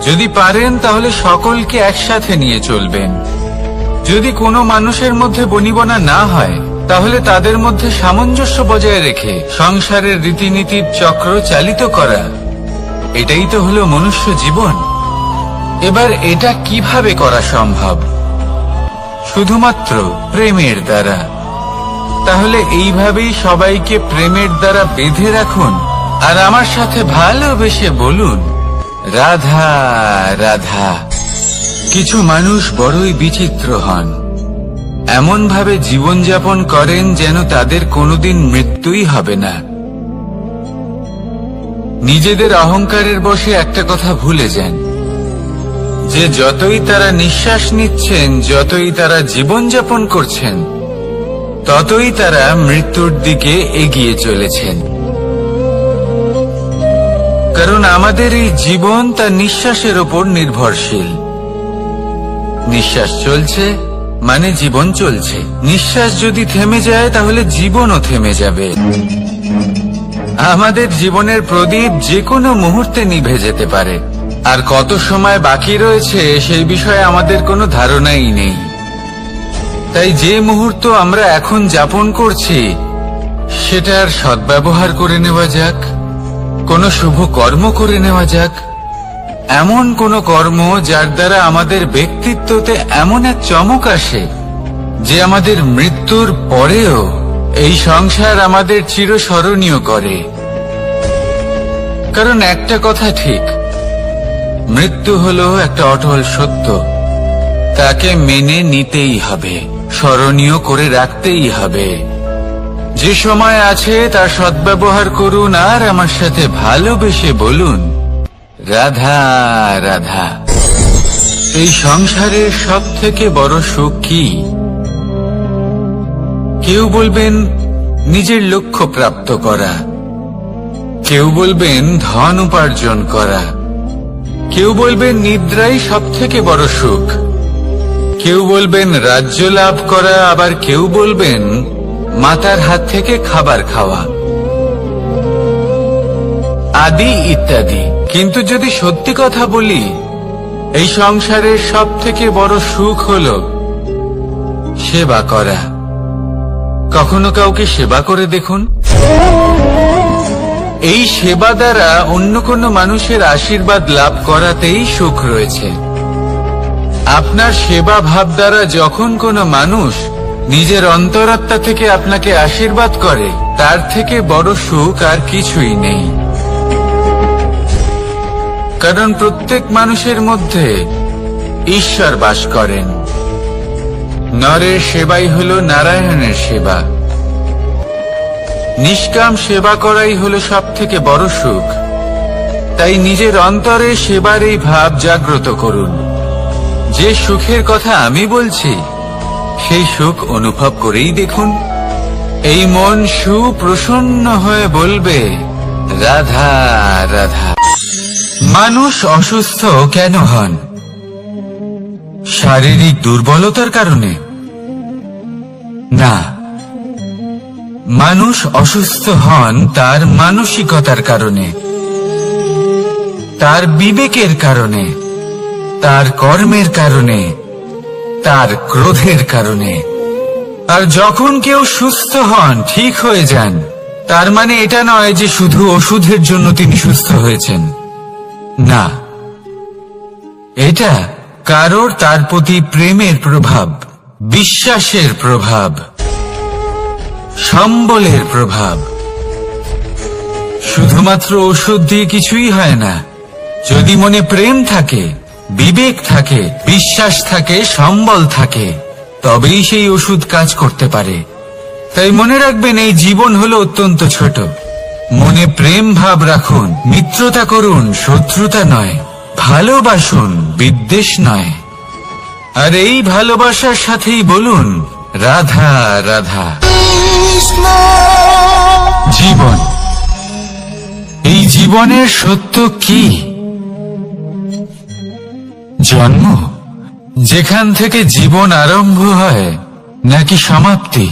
যদি পারেন তাহলে সকলকে একসাথে নিয়ে চলবেন। যদি কোনো মানুষের মধ্যে বনিবনা না হয় তাহলে তাদের মধ্যে সামঞ্জস্য বজায় রেখে সংসারের রীতিনীতির চক্র চালিত করা, এটাই তো হলো মনুষ্য জীবন। এবার এটা কিভাবে করা সম্ভব? শুধুমাত্র প্রেমের দ্বারা। তাহলে এইভাবেই সবাইকে প্রেমের দ্বারা বেঁধে রাখুন আর আমার সাথে ভালোবেসে বলুন, রাধা রাধা। কিছু মানুষ বড়ই বিচিত্র হন, এমন ভাবে জীবনযাপন করেন যেন তাদের কোনোদিন মৃত্যুই হবে না। নিজেদের অহংকারের বশে একটা কথা ভুলে যান যে যতই তারা নিঃশ্বাস নিচ্ছেন, যতই তারা জীবনযাপন করছেন, ততই তারা মৃত্যুর দিকে এগিয়ে চলেছেন। কারণ আমাদের এই জীবন তার নিঃশ্বাসের ওপর নির্ভরশীল। নিঃশ্বাস চলছে মানে জীবন চলছে। নিঃশ্বাস যদি থেমে যায় তাহলে জীবনও থেমে যাবে। আমাদের জীবনের প্রদীপ যে কোনো মুহূর্তে নিভে যেতে পারে, আর কত সময় বাকি রয়েছে সেই বিষয়ে আমাদের কোনো ধারণাই নেই। তাই যে মুহূর্ত আমরা এখন যাপন করছি সেটার সদ্ব্যবহার করে নেওয়া যাক, কোনো শুভ কর্ম করে নেওয়া যাক, এমন কোনো কর্ম যার দ্বারা আমাদের ব্যক্তিত্বতে এমন এক চমক আসে যে আমাদের মৃত্যুর পরেও এই সংসার আমাদের চিরস্মরণীয় করে। কারণ একটা কথা ঠিক, মৃত্যু হলো একটা অটল সত্য, তাকে মেনে নিতেই হবে, স্মরণীয় করে রাখতেই হবে। যে সময় আছে তার সদ্ব্যবহার করুন আর আমার সাথে ভালোবেসে বলুন, রাধা রাধা। এই সংসারের সব থেকে বড় সুখ কি? কেউ বলবেন নিজের লক্ষ্য প্রাপ্ত করা, কেউ বলবেন ধন উপার্জন করা, কেউ বলবেন নিদ্রাই সব থেকে বড় সুখ, কেউ বলবেন রাজ্য লাভ করা, আবার কেউ বলবেন মাতার হাত থেকে খাবার খাওয়া, আদি ইত্যাদি। কিন্তু যদি সত্যি কথা বলি, এই সংসারের সব থেকে বড় সুখ হলো সেবা করা। কখনো কাউকে সেবা করে দেখুন। এই সেবা দ্বারা অন্য কোনো মানুষের আশীর্বাদ লাভ করাতেই সুখ রয়েছে। আপনার সেবা ভাব দ্বারা যখন কোনো মানুষ নিজের অন্তরাত্মা থেকে আপনাকে আশীর্বাদ করে, তার থেকে বড় সুখ আর কিছুই নেই। কারণ প্রত্যেক মানুষের মধ্যে ঈশ্বর বাস করেন। নরের সেবাই হলো নারায়ণের সেবা। নিষ্কাম সেবা করাই হলো সব থেকে বড় সুখ। তাই নিজের অন্তরে সেবার এই ভাব জাগ্রত করুন। যে সুখের কথা আমি বলছি, সেই সুখ অনুভব করেই দেখুন। এই মন সুপ্রসন্ন হয়ে বলবে, রাধা রাধা। মানুষ অসুস্থ কেন হন? শারীরিক দুর্বলতার কারণে? না, মানুষ অসুস্থ হন তার মানসিকতার কারণে, তার বিবেকের কারণে, তার কর্মের কারণে, তার ক্রোধের কারণে। আর যখন কেউ সুস্থ হন, ঠিক হয়ে যান, তার মানে এটা নয় যে শুধু ওষুধের জন্য তিনি সুস্থ হয়েছেন। না, এটা কারোর তার প্রতি প্রেমের প্রভাব, বিশ্বাসের প্রভাব, সম্বলের প্রভাব। শুধুমাত্র ওষুধ দিয়ে কিছুই হয় না। যদি মনে প্রেম থাকে, বিবেক থাকে, বিশ্বাস থাকে, সম্বল থাকে, তবেই সেই ওষুধ কাজ করতে পারে। তাই মনে রাখবেন, এই জীবন হলো অত্যন্ত ছোট। মনে প্রেম ভাব রাখুন, মিত্রতা করুন, শত্রুতা নয়। ভালোবাসুন, বিদ্বেষ নয়। আর এই ভালোবাসার সাথেই বলুন, রাধা রাধা। জীবন, এই জীবনের সত্য কি? জন্ম, যেখান থেকে জীবন আরম্ভ হয়, নাকি সমাপ্তি?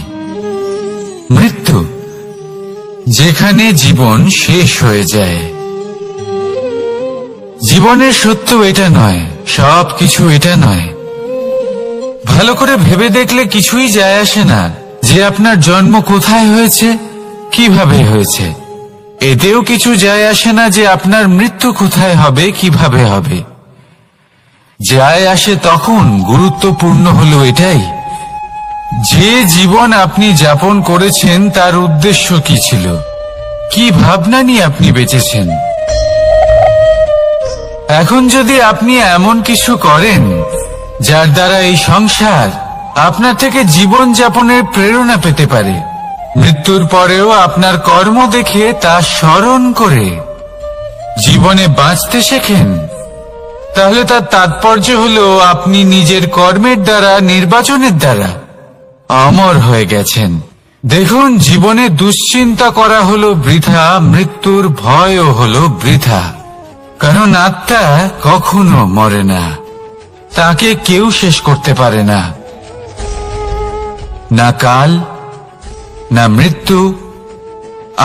মৃত্যু, যেখানে জীবন শেষ হয়ে যায়। জীবনের সত্য এটা নয়, সবকিছু এটা নয়। ভালো করে ভেবে দেখলে কিছুই যায় আসে না যে আপনার জন্ম কোথায় হয়েছে, কিভাবে হয়েছে। এতেও কিছু যায় আসে না যে আপনার মৃত্যু কোথায় হবে, কিভাবে হবে। যায় আসে তখন, গুরুত্বপূর্ণ হলো এটাই, যে জীবন আপনি যাপন করেছেন তার উদ্দেশ্য কি ছিল, কি ভাবনা নিয়ে আপনি বেঁচেছেন। এখন যদি আপনি এমন কিছু করেন যার দ্বারা এই সংসার আপনার থেকে জীবন যাপনের প্রেরণা পেতে পারে, মৃত্যুর পরেও আপনার কর্ম দেখে তা স্মরণ করে জীবনে বাঁচতে শেখেন, তাহলে তার তাৎপর্য হলো আপনি নিজের কর্মের দ্বারা, নির্বাচনের দ্বারা অমর হয়ে গেছেন। দেখুন, জীবনে দুশ্চিন্তা করা হলো বৃথা, মৃত্যুর ভয়ও হলো বৃথা। কারণ আত্মা কখনো মরে না, তাকে কেউ শেষ করতে পারে না। না কাল, না মৃত্যু,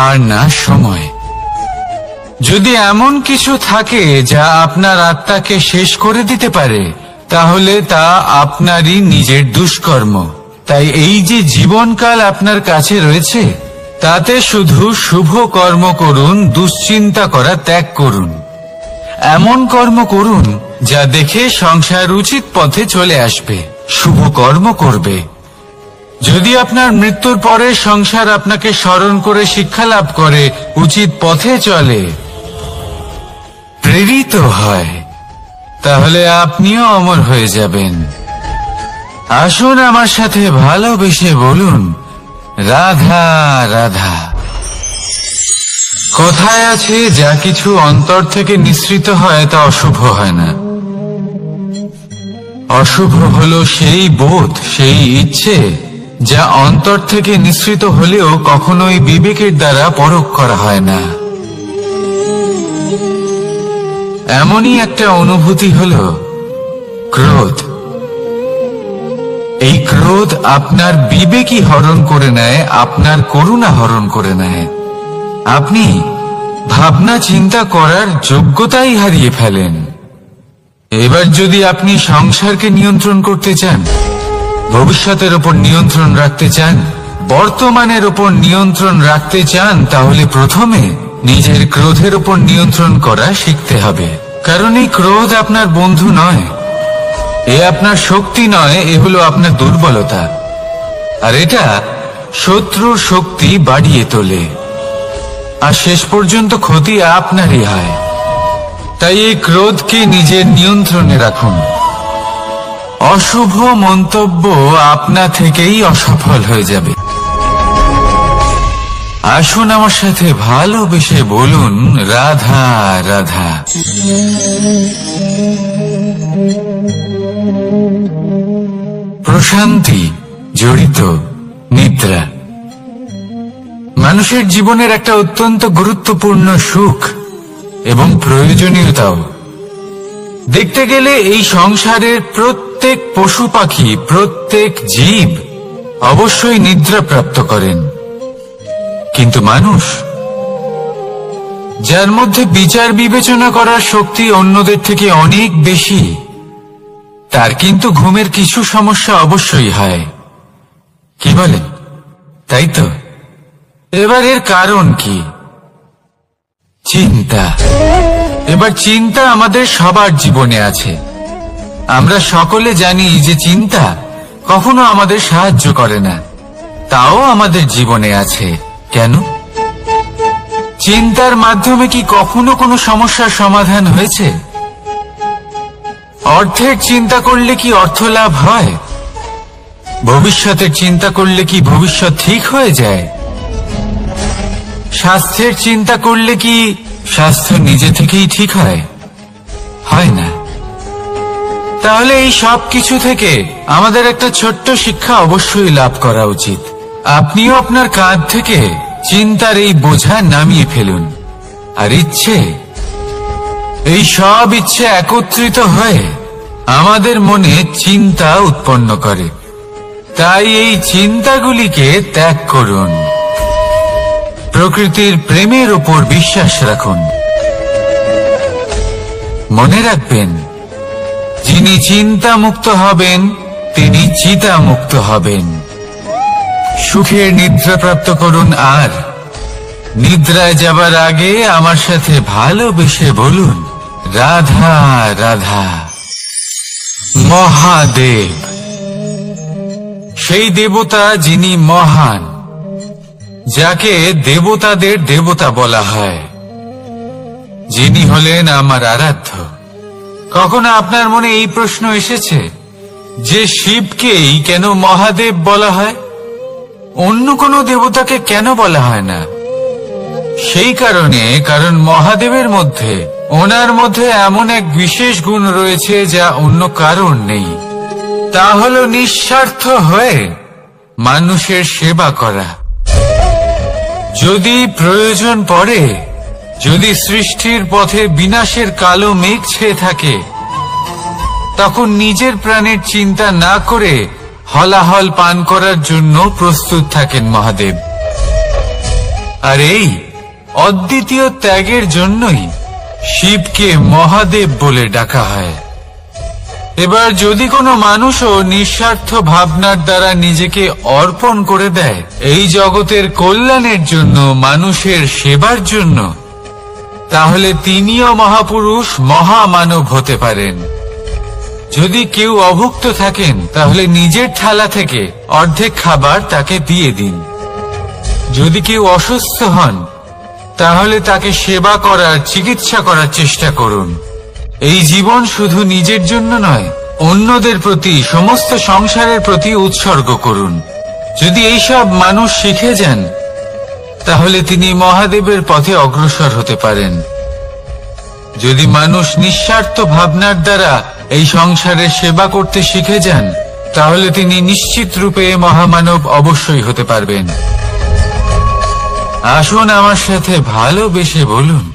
আর না সময়। যদি এমন কিছু থাকে যা আপনার আত্মাকে শেষ করে দিতে পারে, তাহলে তা আপনারই নিজের দুষ্কর্ম। তাই এই যে জীবনকাল আপনার কাছে রয়েছে, তাতে শুধু শুভ কর্ম করুন, দুশ্চিন্তা করা ত্যাগ করুন। এমন কর্ম করুন যা দেখে সংসার উচিত পথে চলে আসবে, শুভ কর্ম করবে। যদি আপনার মৃত্যুর পরে সংসার আপনাকে স্মরণ করে শিক্ষা লাভ করে, উচিত পথে চলে, প্রেরিত হয়, তাহলে আপনিও অমর হয়ে যাবেন। আসুন আমার সাথে ভালোবেসে বলুন, রাধা রাধা। কথায় আছে, যা কিছু অন্তর থেকে নিঃসৃত হয় তা অশুভ হয় না। অশুভ হলো সেই বোধ, সেই ইচ্ছে যা অন্তর থেকে নিঃসৃত হলেও কখনোই বিবেকের দ্বারা পরখ করা হয় না। এমনই একটা অনুভূতি হলো ক্রোধ। এই ক্রোধ আপনার বিবেকই হরণ করে নেয়, আপনার করুণা হরণ করে নেয়। আপনি ভাবনা চিন্তা করার যোগ্যতাই হারিয়ে ফেলেন। এবার যদি আপনি সংসারকে নিয়ন্ত্রণ করতে চান, ভবিষ্যতের উপর নিয়ন্ত্রণ রাখতে চান, বর্তমানের উপর নিয়ন্ত্রণ রাখতে চান, তাহলে প্রথমে নিজের ক্রোধের উপর নিয়ন্ত্রণ করা শিখতে হবে। কারণ এই ক্রোধ আপনার বন্ধু নয়, এ আপনার শক্তি নয়, এ হলো আপনার দুর্বলতা। আর এটা শত্রুর শক্তি বাড়িয়ে তোলে, আর শেষ পর্যন্ত ক্ষতি আপনারই হয়। তাই এই ক্রোধকে নিজের নিয়ন্ত্রণে রাখুন। অশুভ মন্তব্য আপনা থেকেই অসফল হয়ে যাবে। আসুন আমার সাথে ভালোবেসে বলুন, রাধা রাধা। প্রশান্তি জড়িত নিদ্রা মানুষের জীবনের একটা অত্যন্ত গুরুত্বপূর্ণ সুখ এবং প্রয়োজনীয়তাও। দেখতে গেলে এই সংসারের প্রত্যেক পশু পাখি, প্রত্যেক জীব অবশ্যই নিদ্রা প্রাপ্ত করেন, কিন্তু মানুষ, যার মধ্যে বিচার বিবেচনা করার শক্তি অন্যদের থেকে অনেক বেশি, তার কিন্তু ঘুমের কিছু সমস্যা অবশ্যই হয়। কি বলেন? তাই তো। এবার এর কারণ কি? চিন্তা। এবার চিন্তা আমাদের সবার জীবনে আছে। আমরা সকলে জানি যে চিন্তা কখনো আমাদের সাহায্য করে না, তাও আমাদের জীবনে আছে। কেন? চিন্তার মাধ্যমে কি কখনো কোনো সমস্যার সমাধান হয়েছে? অর্থের চিন্তা করলে কি অর্থ লাভ হয়? ভবিষ্যতের চিন্তা করলে কি ভবিষ্যৎ ঠিক হয়ে যায়? স্বাস্থ্যের চিন্তা করলে কি স্বাস্থ্য নিজে থেকেই ঠিক হয়? হয় না। তাহলে এই সব কিছু থেকে আমাদের একটা ছোট্ট শিক্ষা অবশ্যই লাভ করা উচিত। আপনিও আপনার কাঁধ থেকে চিন্তার এই বোঝা নামিয়ে ফেলুন। আর ইচ্ছে, এই সব ইচ্ছে একত্রিত হয়ে আমাদের মনে চিন্তা উৎপন্ন করে। তাই এই চিন্তাগুলিকে ত্যাগ করুন। প্রকৃতির প্রেমের উপর বিশ্বাস রাখুন। মনে রাখবেন, যিনি চিন্তা মুক্ত হবেন তিনি চিতা মুক্ত হবেন। সুখের নিদ্রা প্রাপ্ত করুন, আর নিদ্রায় যাবার আগে আমার সাথে ভালোবেসে বলুন, রাধা রাধা। মহাদেব, সেই দেবতা যিনি মহান, যাকে দেবতাদের দেবতা বলা হয়, যিনি হলেন আমার আরাধ্য। কখনো আপনার মনে এই প্রশ্ন এসেছে যে শিবকেই কেন মহাদেব বলা হয়, অন্য কোনো দেবতাকে কেন বলা হয় না? সেই কারণ মহাদেবের মধ্যে, ওনার মধ্যে এমন এক বিশেষ গুণ রয়েছে যা অন্য কারোর নেই। তা হলো নিঃস্বার্থ হয়ে মানুষের সেবা করা। যদি প্রয়োজন পড়ে, যদি সৃষ্টির পথে বিনাশের কালো মেঘ ছেয়ে থাকে, তখন নিজের প্রাণের চিন্তা না করে হলাহল পান করার জন্য প্রস্তুত থাকেন মহাদেব। আর এই অদ্বিতীয় ত্যাগের জন্যই শিবকে মহাদেব বলে ডাকা হয়। এবার যদি কোনো মানুষও নিঃস্বার্থ ভাবনার দ্বারা নিজেকে অর্পণ করে দেয় এই জগতের কল্যাণের জন্য, মানুষের সেবার জন্য, তাহলে তিনিও মহাপুরুষ, মহামানব হতে পারেন। যদি কেউ অভুক্ত থাকেন, তাহলে নিজের থালা থেকে অর্ধেক খাবার তাকে দিয়ে দিন। যদি কেউ অসুস্থ হন, তাহলে তাকে সেবা করার, চিকিৎসা করার চেষ্টা করুন। এই জীবন শুধু নিজের জন্য নয়, অন্যদের প্রতি, সমস্ত সংসারের প্রতি উৎসর্গ করুন। যদি এইসব মানুষ শিখে যান, তাহলে তিনি মহাদেবের পথে অগ্রসর হতে পারেন। যদি মানুষ নিঃস্বার্থ ভাবনার দ্বারা এই সংসারের সেবা করতে শিখে যান, তাহলে তিনি নিশ্চিত রূপে মহামানব অবশ্যই হতে পারবেন। আসুন আমার সাথে ভালোবেসে বলুন,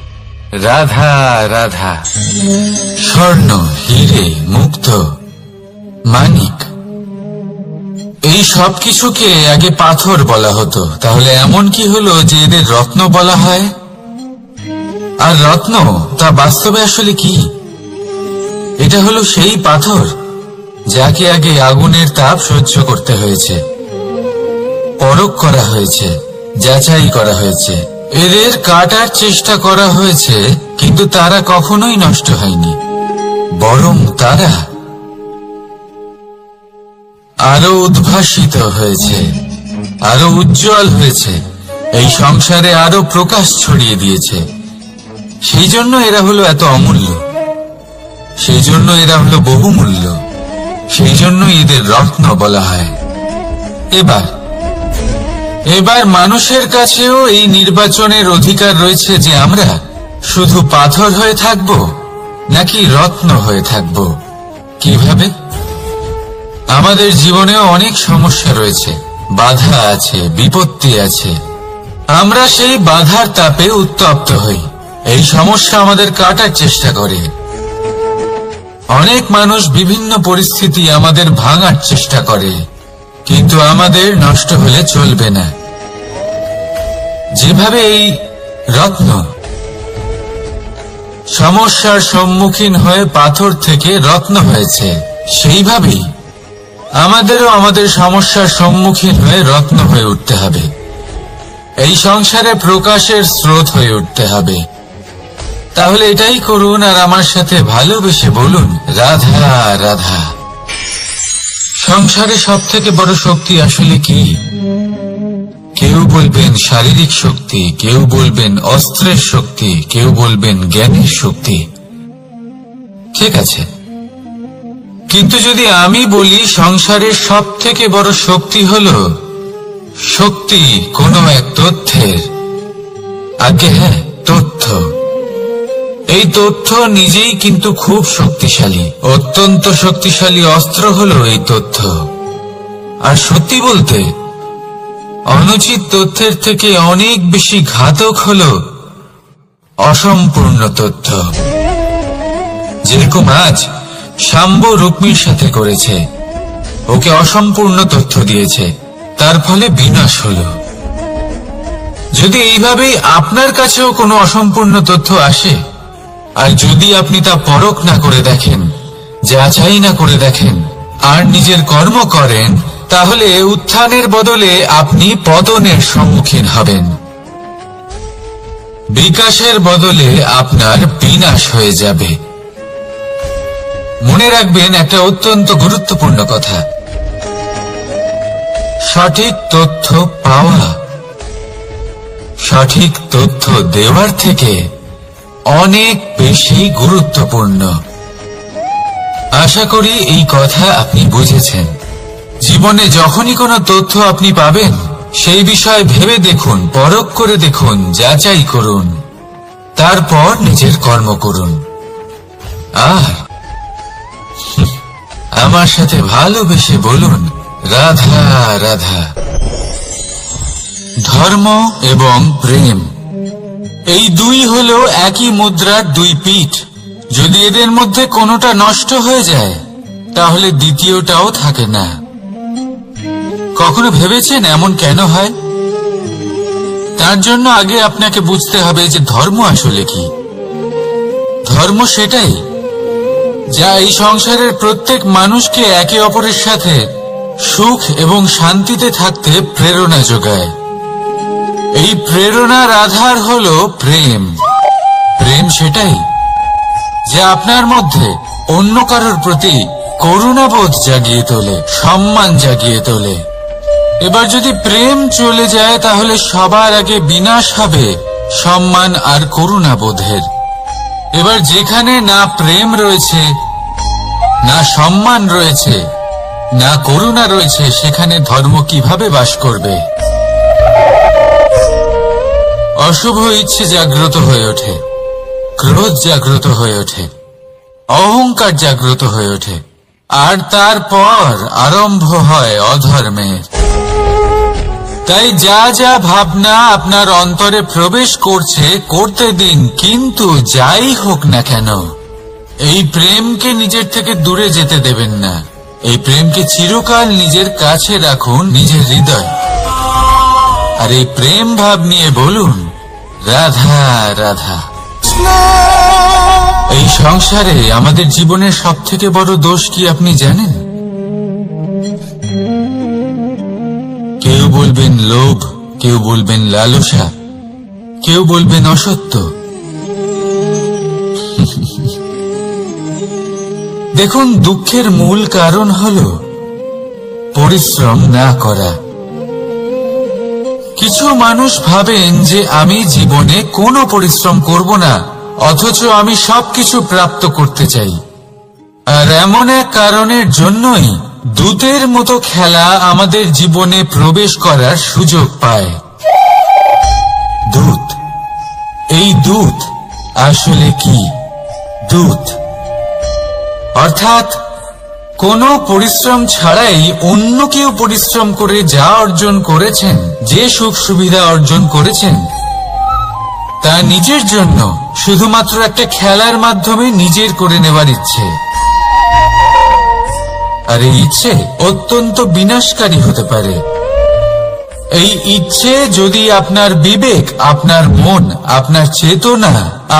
রাধা রাধা। স্বর্ণ, হিরে, মুক্ত, মানিক, এই সব কিছুকে আগে পাথর বলা হতো। তাহলে এমন কি হলো যে এদের রত্ন বলা হয়? আর রত্ন তা বাস্তবে আসলে কি? এটা হলো সেই পাথর যাকে আগে আগুনের তাপ সহ্য করতে হয়েছে, পরখ করা হয়েছে, যাচাই করা হয়েছে, এদের কাটার চেষ্টা করা হয়েছে, কিন্তু তারা কখনোই নষ্ট হয়নি, বরং তারা আরো উদ্ভাসিত হয়েছে, আরো উজ্জ্বল হয়েছে, এই সংসারে আরো প্রকাশ ছড়িয়ে দিয়েছে। সেই জন্য এরা হলো এত অমূল্য, সেই জন্য এরা হলো বহুমূল্য, সেই জন্য এদের রত্ন বলা হয়। এবার মানুষের কাছেও এই নির্বাচনের অধিকার রয়েছে যে আমরা শুধু পাথর হয়ে থাকব নাকি রত্ন হয়ে থাকব। কিভাবে? আমাদের জীবনেও অনেক সমস্যা রয়েছে, বাধা আছে, বিপত্তি আছে। আমরা সেই বাধার তাপে উত্তপ্ত হই, এই সমস্যা আমাদের কাটার চেষ্টা করে। অনেক মানুষ বিভিন্ন পরিস্থিতি আমাদের ভাঙার চেষ্টা করে, কিন্তু আমাদের নষ্ট হলে চলবে না। যেভাবে এই রত্ন সমস্যার সম্মুখীন হয়ে পাথর থেকে রত্ন হয়েছে, সেইভাবেই আমাদেরও আমাদের সমস্যার সম্মুখীন হয়ে রত্ন হয়ে উঠতে হবে। এই সংসারে প্রকাশের স্রোত হয়ে উঠতে হবে। তাহলে এটাই করুন আর আমার সাথে ভালোবেসে বলুন, রাধা রাধা। সংসারে সব থেকে বড় শক্তি আসলে কি? কেউ বলবেন শারীরিক শক্তি, কেউ বলবেন অস্ত্রের শক্তি, কেউ বলবেন জ্ঞানের শক্তি। ঠিক আছে, কিন্তু যদি আমি বলি সংসারের সব থেকে বড় শক্তি হলো শক্তি কোনো এক তথ্যের, আগে হ্যাঁ, তথ্য। এই তথ্য নিজেই কিন্তু খুব শক্তিশালী, অত্যন্ত শক্তিশালী অস্ত্র হলো এই তথ্য। আর সত্যি বলতে অনুচিত তথ্যের থেকে অনেক বেশি ঘাতক হলো অসম্পূর্ণ তথ্য। যেরকম আজ শাম্ব রুক্মির সাথে করেছে, ওকে অসম্পূর্ণ তথ্য দিয়েছে, তার ফলে বিনাশ হলো। যদি এইভাবেই আপনার কাছেও কোনো অসম্পূর্ণ তথ্য আসে, আর যদি আপনি তা পরখ না করে দেখেন, যাচাই না করে দেখেন, আর নিজের কর্ম করেন, তাহলে উত্থানের বদলে আপনি পতনের সম্মুখীন হবেন। বিকাশের বদলে আপনার বিনাশ হয়ে যাবে। মনে রাখবেন একটা অত্যন্ত গুরুত্বপূর্ণ কথা, সঠিক তথ্য পাওয়া সঠিক তথ্য দেওয়ার থেকে অনেক বেশি গুরুত্বপূর্ণ। আশা করি এই কথা আপনি বুঝেছেন। জীবনে যখনই কোনো তথ্য আপনি পাবেন, সেই বিষয়ে ভেবে দেখুন, পরখ করে দেখুন, যাচাই করুন, তারপর নিজের কর্ম করুন। আর আমার সাথে ভালোবেসে বলুন, রাধা রাধা। ধর্ম এবং প্রেম, এই দুই হলো একই মুদ্রার দুই পিঠ। যদি এদের মধ্যে কোনোটা নষ্ট হয়ে যায়, তাহলে দ্বিতীয়টাও থাকে না। কখনো ভেবেছেন এমন কেন হয়? তার জন্য আগে আপনাকে বুঝতে হবে যে ধর্ম আসলে কি। ধর্ম সেটাই যা এই সংসারের প্রত্যেক মানুষকে একে অপরের সাথে সুখ এবং শান্তিতে থাকতে প্রেরণা যোগায়। এই প্রেরণার আধার হলো প্রেম। প্রেম সেটাই যা আপনার মধ্যে অন্য কারোর প্রতি করুণাবোধ জাগিয়ে তোলে, সম্মান জাগিয়ে তোলে। এবার যদি প্রেম চলে যায়, তাহলে সবার আগে বিনাশ হবে সম্মান আর করুণাবোধের। এবার যেখানে না প্রেম রয়েছে, না সম্মান রয়েছে, না করুণা রয়েছে, সেখানে ধর্ম কিভাবে বাস করবে? অশুভ ইচ্ছে জাগ্রত হয়ে ওঠে, ক্রোধ জাগ্রত হয়ে ওঠে, অহংকার জাগ্রত হয়ে ওঠে, আর তারপর আরম্ভ হয় অধর্মের। তাই যা যা ভাবনা আপনার অন্তরে প্রবেশ করছে, করতে দিন, কিন্তু যাই হোক না কেন, এই প্রেমকে নিজের থেকে দূরে যেতে দেবেন না। এই প্রেমকে চিরকাল নিজের কাছে রাখুন, নিজের হৃদয়। আর এই প্রেম ভাব নিয়ে বলুন, রাধা রাধা। এই সংসারে আমাদের জীবনের সব থেকে বড় দোষ কি আপনি জানেন? কেউ বলবেন লোভ, কেউ বলবেন লালসা, কেউ বলবেন অসত্য। দেখুন, দুঃখের মূল কারণ হলো পরিশ্রম না করা। কিছু মানুষ ভাবেন যে আমি জীবনে কোনো পরিশ্রম করব না, অথচ আমি সবকিছু প্রাপ্ত করতে চাই। আর এমন এক কারণের জন্যই দূতের মতো খেলা আমাদের জীবনে প্রবেশ করার সুযোগ পায়। দূত, এই দূত আসলে কি? দূত অর্থাৎ কোনো পরিশ্রম ছাড়াই অন্য কেউ পরিশ্রম করে যা অর্জন করেছেন, যে সুখ সুবিধা অর্জন করেছেন, তা নিজের জন্য শুধুমাত্র একটা খেলার মাধ্যমে নিজের করে নেওয়ার ইচ্ছে। আর এই ইচ্ছে অত্যন্ত বিনাশকারী হতে পারে। এই ইচ্ছে যদি আপনার বিবেক, আপনার মন, আপনার চেতনা,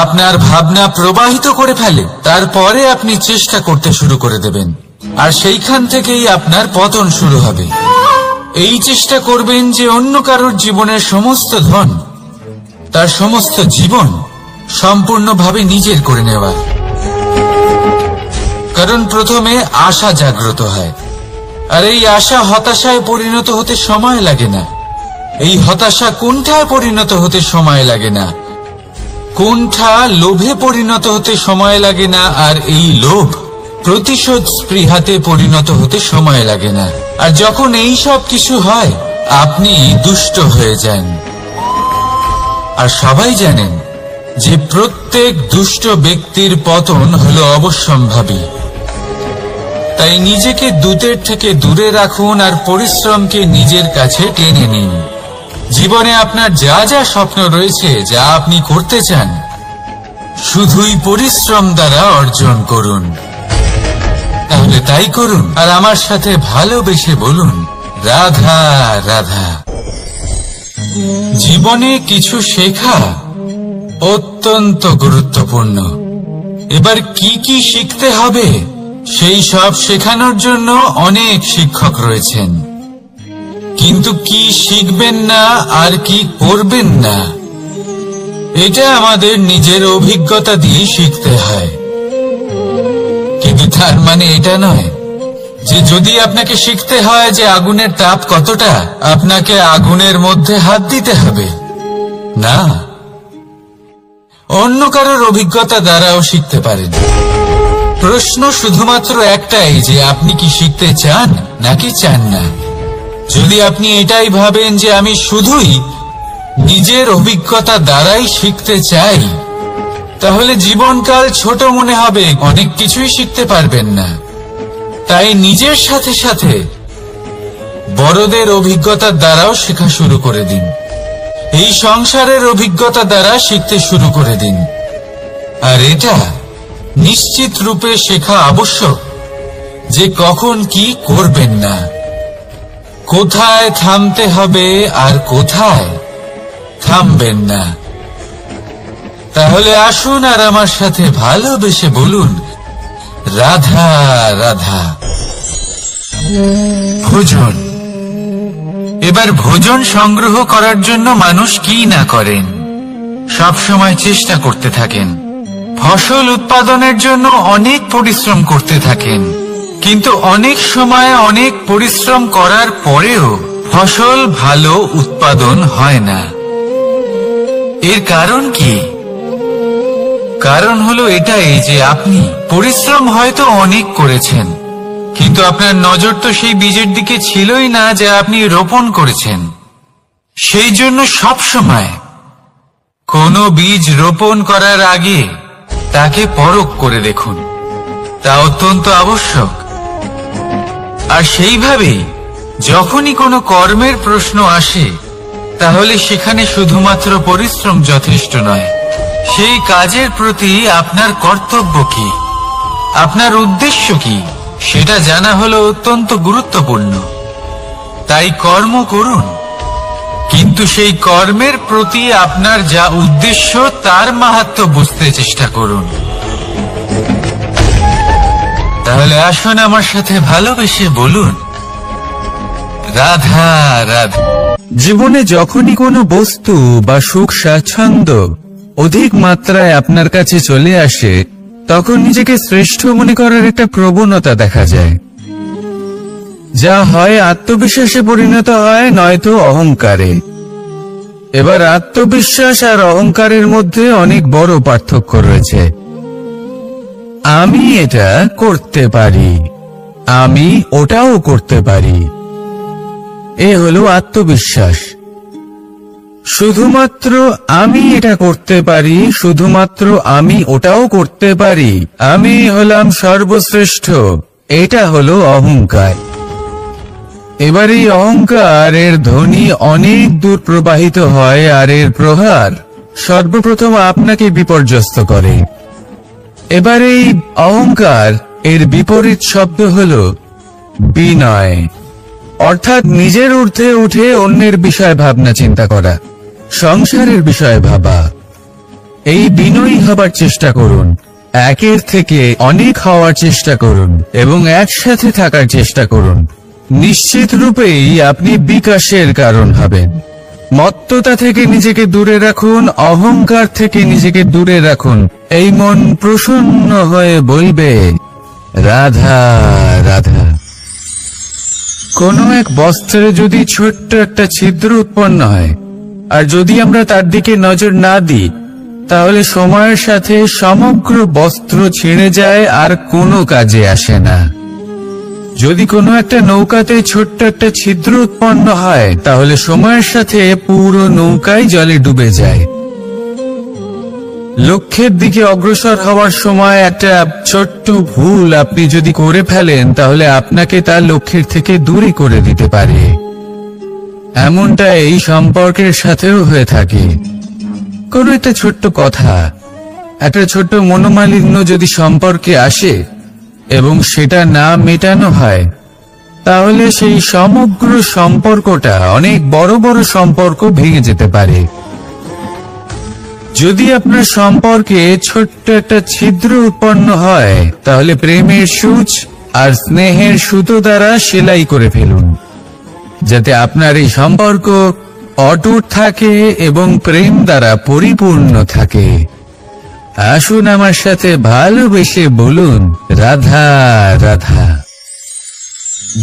আপনার ভাবনা প্রবাহিত করে ফেলে, তারপরে আপনি চেষ্টা করতে শুরু করে দেবেন, আর সেইখান থেকেই আপনার পতন শুরু হবে। এই চেষ্টা করবেন যে অন্য কারোর জীবনের সমস্ত ধন, তার সমস্ত জীবন সম্পূর্ণভাবে নিজের করে নেওয়া। কারণ প্রথমে আশা জাগ্রত হয়, আর এই আশা হতাশায় পরিণত হতে সময় লাগে না। এই হতাশা কুণ্ঠায় পরিণত হতে সময় লাগে না, কুণ্ঠা লোভে পরিণত হতে সময় লাগে না, আর এই লোভ প্রতিশোধ স্পৃহাতে পরিণত হতে সময় লাগে না। আর যখন এই সব কিছু হয়, আপনি দুষ্ট হয়ে যান। আর সবাই জানেন যে প্রত্যেক দুষ্ট ব্যক্তির পতন হলো অবশ্যম্ভাবী। তাই নিজেকে দূতের থেকে দূরে রাখুন আর পরিশ্রমকে নিজের কাছে টেনে নিন। জীবনে আপনার যা যা স্বপ্ন রয়েছে, যা আপনি করতে চান, শুধুই পরিশ্রম দ্বারা অর্জন করুন। তাহলে তাই করুন, আর আমার সাথে ভালোবেসে বলুন, রাধা রাধা। জীবনে কিছু শেখা অত্যন্ত গুরুত্বপূর্ণ। এবার কি কি শিখতে হবে, সেই সব শেখানোর জন্য অনেক শিক্ষক রয়েছেন। কিন্তু কি শিখবেন না আর কি করবেন না, এটা আমাদের নিজের অভিজ্ঞতা দিয়ে শিখতে হয়। কিন্তু তার মানে এটা নয় যে যদি আপনাকে শিখতে হয় যে আগুনের তাপ কতটা, আপনাকে আগুনের মধ্যে হাত দিতে হবে। না, অন্য কারোর অভিজ্ঞতা দ্বারাও শিখতে পারেন। প্রশ্ন শুধুমাত্র একটাই যে আপনি কি শিখতে চান নাকি চান না। যদি আপনি এটাই ভাবেন যে আমি শুধুই নিজের অভিজ্ঞতা দ্বারাই শিখতে চাই, তাহলে জীবনকাল ছোট মনে হবে, অনেক কিছুই শিখতে পারবেন না। তাই নিজের সাথে সাথে বড়দের অভিজ্ঞতার দ্বারাও শেখা শুরু করে দিন। এই সংসারের অভিজ্ঞতা দ্বারা শিখতে শুরু করে দিন। আর এটা নিশ্চিত রূপে শেখা আবশ্যক যে কখন কি করবেন না, কোথায় থামতে হবে আর কোথায় থামবেন না। তাহলে আসুন আর আমার সাথে ভালোবেসে বলুন, রাধা রাধা। ভোজন। এবার ভোজন সংগ্রহ করার জন্য মানুষ কি না করেন, সব সময় চেষ্টা করতে থাকেন। ফসল উৎপাদনের জন্য অনেক পরিশ্রম করতে থাকেন, কিন্তু অনেক সময় অনেক পরিশ্রম করার পরেও ফসল ভালো উৎপাদন হয় না। এর কারণ কি? কারণ হলো এটাই যে আপনি পরিশ্রম হয়তো অনেক করেছেন, কিন্তু আপনার নজর তো সেই বীজের দিকে ছিলই না যা আপনি রোপণ করেছেন। সেই জন্য সব সময় কোনো বীজ রোপণ করার আগে তাকে পরখ করে দেখুন, তা অত্যন্ত আবশ্যক। আর সেইভাবেই যখনই কোনো কর্মের প্রশ্ন আসে, তাহলে সেখানে শুধুমাত্র পরিশ্রম যথেষ্ট নয়। সেই কাজের প্রতি আপনার কর্তব্য কি, আপনার উদ্দেশ্য কি, সেটা জানা হলো অত্যন্ত গুরুত্বপূর্ণ। তাই কর্ম করুন, কিন্তু সেই কর্মের প্রতি আপনার যা উদ্দেশ্য তার মাহাত্ম্য বুঝতে চেষ্টা করুন। তাহলে আসুন আমার সাথে ভালোবেসে বলুন, রাধা রাধা। জীবনে যখনই কোনো বস্তু বা সুখ স্বাচ্ছন্দ্য অধিক মাত্রায় আপনার কাছে চলে আসে, তখন নিজেকে শ্রেষ্ঠ মনে করার একটা প্রবণতা দেখা যায়। যা হয় আত্মবিশ্বাসে পরিণত হয়, নয়তো অহংকারে। এবার আত্মবিশ্বাস আর অহংকারের মধ্যে অনেক বড় পার্থক্য রয়েছে। আমি এটা করতে পারি, আমি ওটাও করতে পারি, এ হলো আত্মবিশ্বাস। শুধুমাত্র আমি এটা করতে পারি, শুধুমাত্র আমি ওটাও করতে পারি, আমি হলাম সর্বশ্রেষ্ঠ, এটা হলো অহংকার। এবার এই অহংকারের ধ্বনি অনেক দূর প্রবাহিত হয়, আর এর প্রহার সর্বপ্রথম আপনাকে বিপর্যস্ত করে। এবার এই অহংকার এর বিপরীত শব্দ হলো বিনয়, অর্থাৎ নিজের ঊর্ধ্বে উঠে অন্যের বিষয় ভাবনা চিন্তা করা, সংসারের বিষয়ে ভাবা। এই বিনয়ী হবার চেষ্টা করুন, একের থেকে অনেক হওয়ার চেষ্টা করুন এবং একসাথে থাকার চেষ্টা করুন। নিশ্চিত রূপেই আপনি বিকাশের কারণ হবেন। মত্ততা থেকে নিজেকে দূরে রাখুন, অহংকার থেকে নিজেকে দূরে রাখুন। এই মন প্রসন্ন হয়ে বলবে, রাধা রাধা। কোনো এক বস্ত্রে যদি ছোট্ট একটা ছিদ্র উৎপন্ন হয়, আর যদি আমরা তার দিকে নজর না দিই, তাহলে সময়ের সাথে সমগ্র বস্ত্র ছিঁড়ে যায় আর কোনো কাজে আসে না। যদি কোনো একটা নৌকাতে ছোট্ট একটা ছিদ্র উৎপন্ন হয়, তাহলে সময়ের সাথে পুরো নৌকাই জলে ডুবে যায়। লক্ষ্যের দিকে অগ্রসর হওয়ার সময় একটা ছোট্ট ভুল আপনি যদি করে ফেলেন, তাহলে আপনাকে তার লক্ষ্যের থেকে দূরে করে দিতে পারে। এমনটা এই সম্পর্কের সাথেও হয়ে থাকে। কোনো একটা ছোট্ট কথা, একটা ছোট্ট মনোমালিন্য যদি সম্পর্কে আসে এবং সেটা না মেটানো হয়, তাহলে সেই সমগ্র সম্পর্কটা অনেক বড় বড় সম্পর্ক ভেঙে যেতে পারে। যদি আপনার সম্পর্কে ছোট্ট একটা ছিদ্র উৎপন্ন হয়, তাহলে প্রেমের সূচ আর স্নেহের সুতো দ্বারা সেলাই করে ফেলুন, যাতে আপনার এই সম্পর্ক অটুট থাকে এবং প্রেম দ্বারা পরিপূর্ণ থাকে। আসুন আমার সাথে ভালোবেসে বলুন, রাধা রাধা।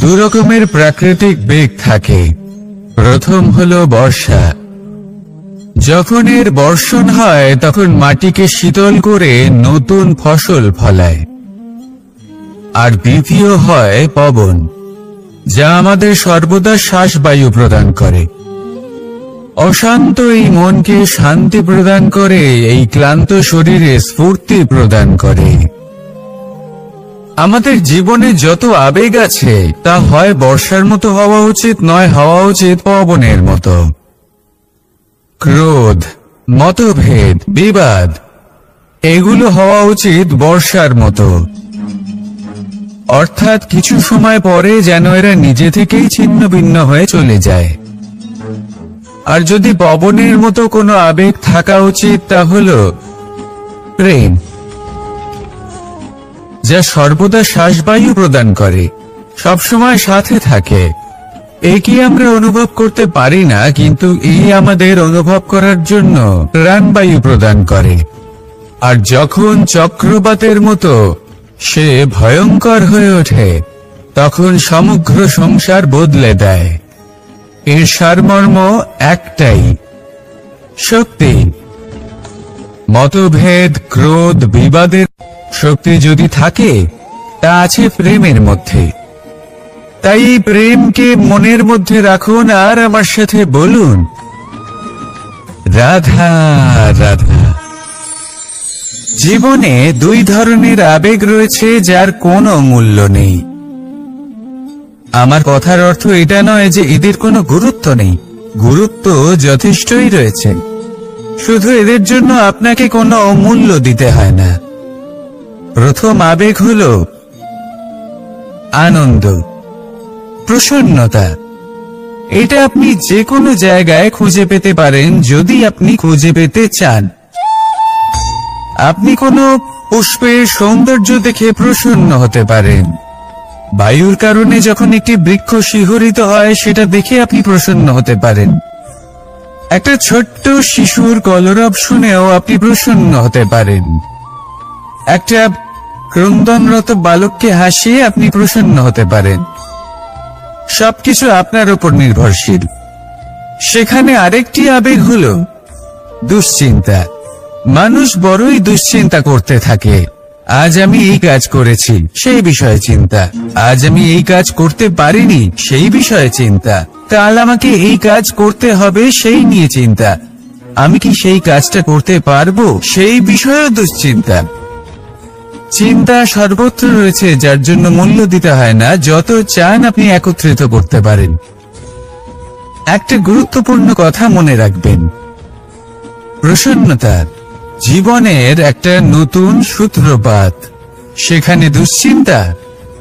দু রকমের প্রাকৃতিক বেগ থাকে। প্রথম হলো বর্ষা। যখন এর বর্ষণ হয়, তখন মাটিকে শীতল করে নতুন ফসল ফলায়। আর দ্বিতীয় হয় পবন, যা আমাদের সর্বদা শ্বাসবায়ু প্রদান করে। অশান্ত এই মনকে শান্তি প্রদান করে, এই ক্লান্ত শরীরে স্ফূর্তি প্রদান করে। আমাদের জীবনে যত আবেগ আছে, তা হয় বর্ষার মতো হওয়া উচিত, নয় হওয়া উচিত পবনের মতো। ক্রোধ, মতভেদ, বিবাদ, এগুলো হওয়া উচিত বর্ষার মতো। অর্থাৎ কিছু সময় পরে যেন এরা নিজে থেকেই ছিন্ন ভিন্ন হয়ে চলে যায়। আর যদি পবনের মতো কোনো আবেগ থাকা উচিত, তা হলো প্রেম, যা সর্বদা শ্বাসবায়ু প্রদান করে, সবসময় সাথে থাকে। একে আমরা অনুভব করতে পারি না, কিন্তু এই আমাদের অনুভব করার জন্য প্রাণবায়ু প্রদান করে। আর যখন চক্রবাতের মতো সে ভয়ঙ্কর হয়ে ওঠে, তখন সমগ্র সংসার বদলে দেয়। এর সারমর্ম একটাই, শক্তি। মতভেদ, ক্রোধ, বিবাদের শক্তি যদি থাকে, তা আছে প্রেমের মধ্যে। তাই এই প্রেমকে মনের মধ্যে রাখুন আর আমার সাথে বলুন, রাধা রাধা। জীবনে দুই ধরনের আবেগ রয়েছে, যার কোনো মূল্য নেই। আমার কথার অর্থ এটা নয় যে এদের কোনো গুরুত্ব নেই, গুরুত্ব যথেষ্টই রয়েছে, শুধু এদের জন্য আপনাকে কোনো অমূল্য দিতে হয় না। প্রথম আবেগ হল আনন্দ, প্রসন্নতা। এটা আপনি যে কোনো জায়গায় খুঁজে পেতে পারেন, যদি আপনি খুঁজে পেতে চান। আপনি কোনো পুষ্পের সৌন্দর্য দেখে প্রসন্ন হতে পারেন। বায়ুর কারণে যখন একটি বৃক্ষ শিহরিত হয়, সেটা দেখে আপনি প্রসন্ন হতে পারেন। একটা ছোট্ট শিশুর কলরব শুনেও আপনি প্রসন্ন হতে পারেন। একটা ক্রন্দনরত বালককে হাসিয়ে আপনি প্রসন্ন হতে পারেন। সবকিছু আপনার উপর নির্ভরশীল। সেখানে আরেকটি আবেগ হলো দুশ্চিন্তা। মানুষ বড়ই দুশ্চিন্তা করতে থাকে। আজ আমি এই কাজ করেছি, সেই বিষয়ে চিন্তা। আজ আমি এই কাজ করতে পারিনি, সেই বিষয়ে চিন্তা। কাল আমাকে এই কাজ করতে হবে, সেই নিয়ে চিন্তা। আমি কি সেই কাজটা করতে পারবো, সেই বিষয়ে দুশ্চিন্তা। চিন্তা সর্বত্র রয়েছে, যার জন্য মূল্য দিতে হয় না। যত চান আপনি একত্রিত করতে পারেন। একটা গুরুত্বপূর্ণ কথা মনে রাখবেন, প্রসন্নতা জীবনের একটা নতুন সূত্রপাত। সেখানে দুশ্চিন্তা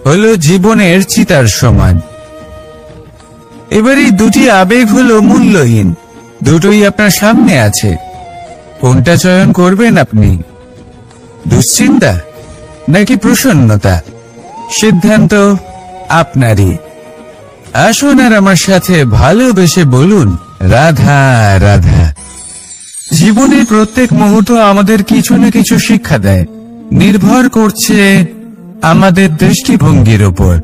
হলো জীবনের চিতার সমান। এবার এই দুটি আবেগ হলো মূল্যহীন, দুটোই আপনার সামনে আছে। কোনটা চয়ন করবেন আপনি, দুশ্চিন্তা নাকি প্রসন্নতা? সিদ্ধান্ত আপনারই। আসুন আর আমার সাথে ভালোবেসে বলুন, রাধা রাধা। জীবনের প্রত্যেক মুহূর্ত আমাদের কিছু না কিছু শিক্ষা দেয়, নির্ভর করছে আমাদের দৃষ্টিভঙ্গির উপর।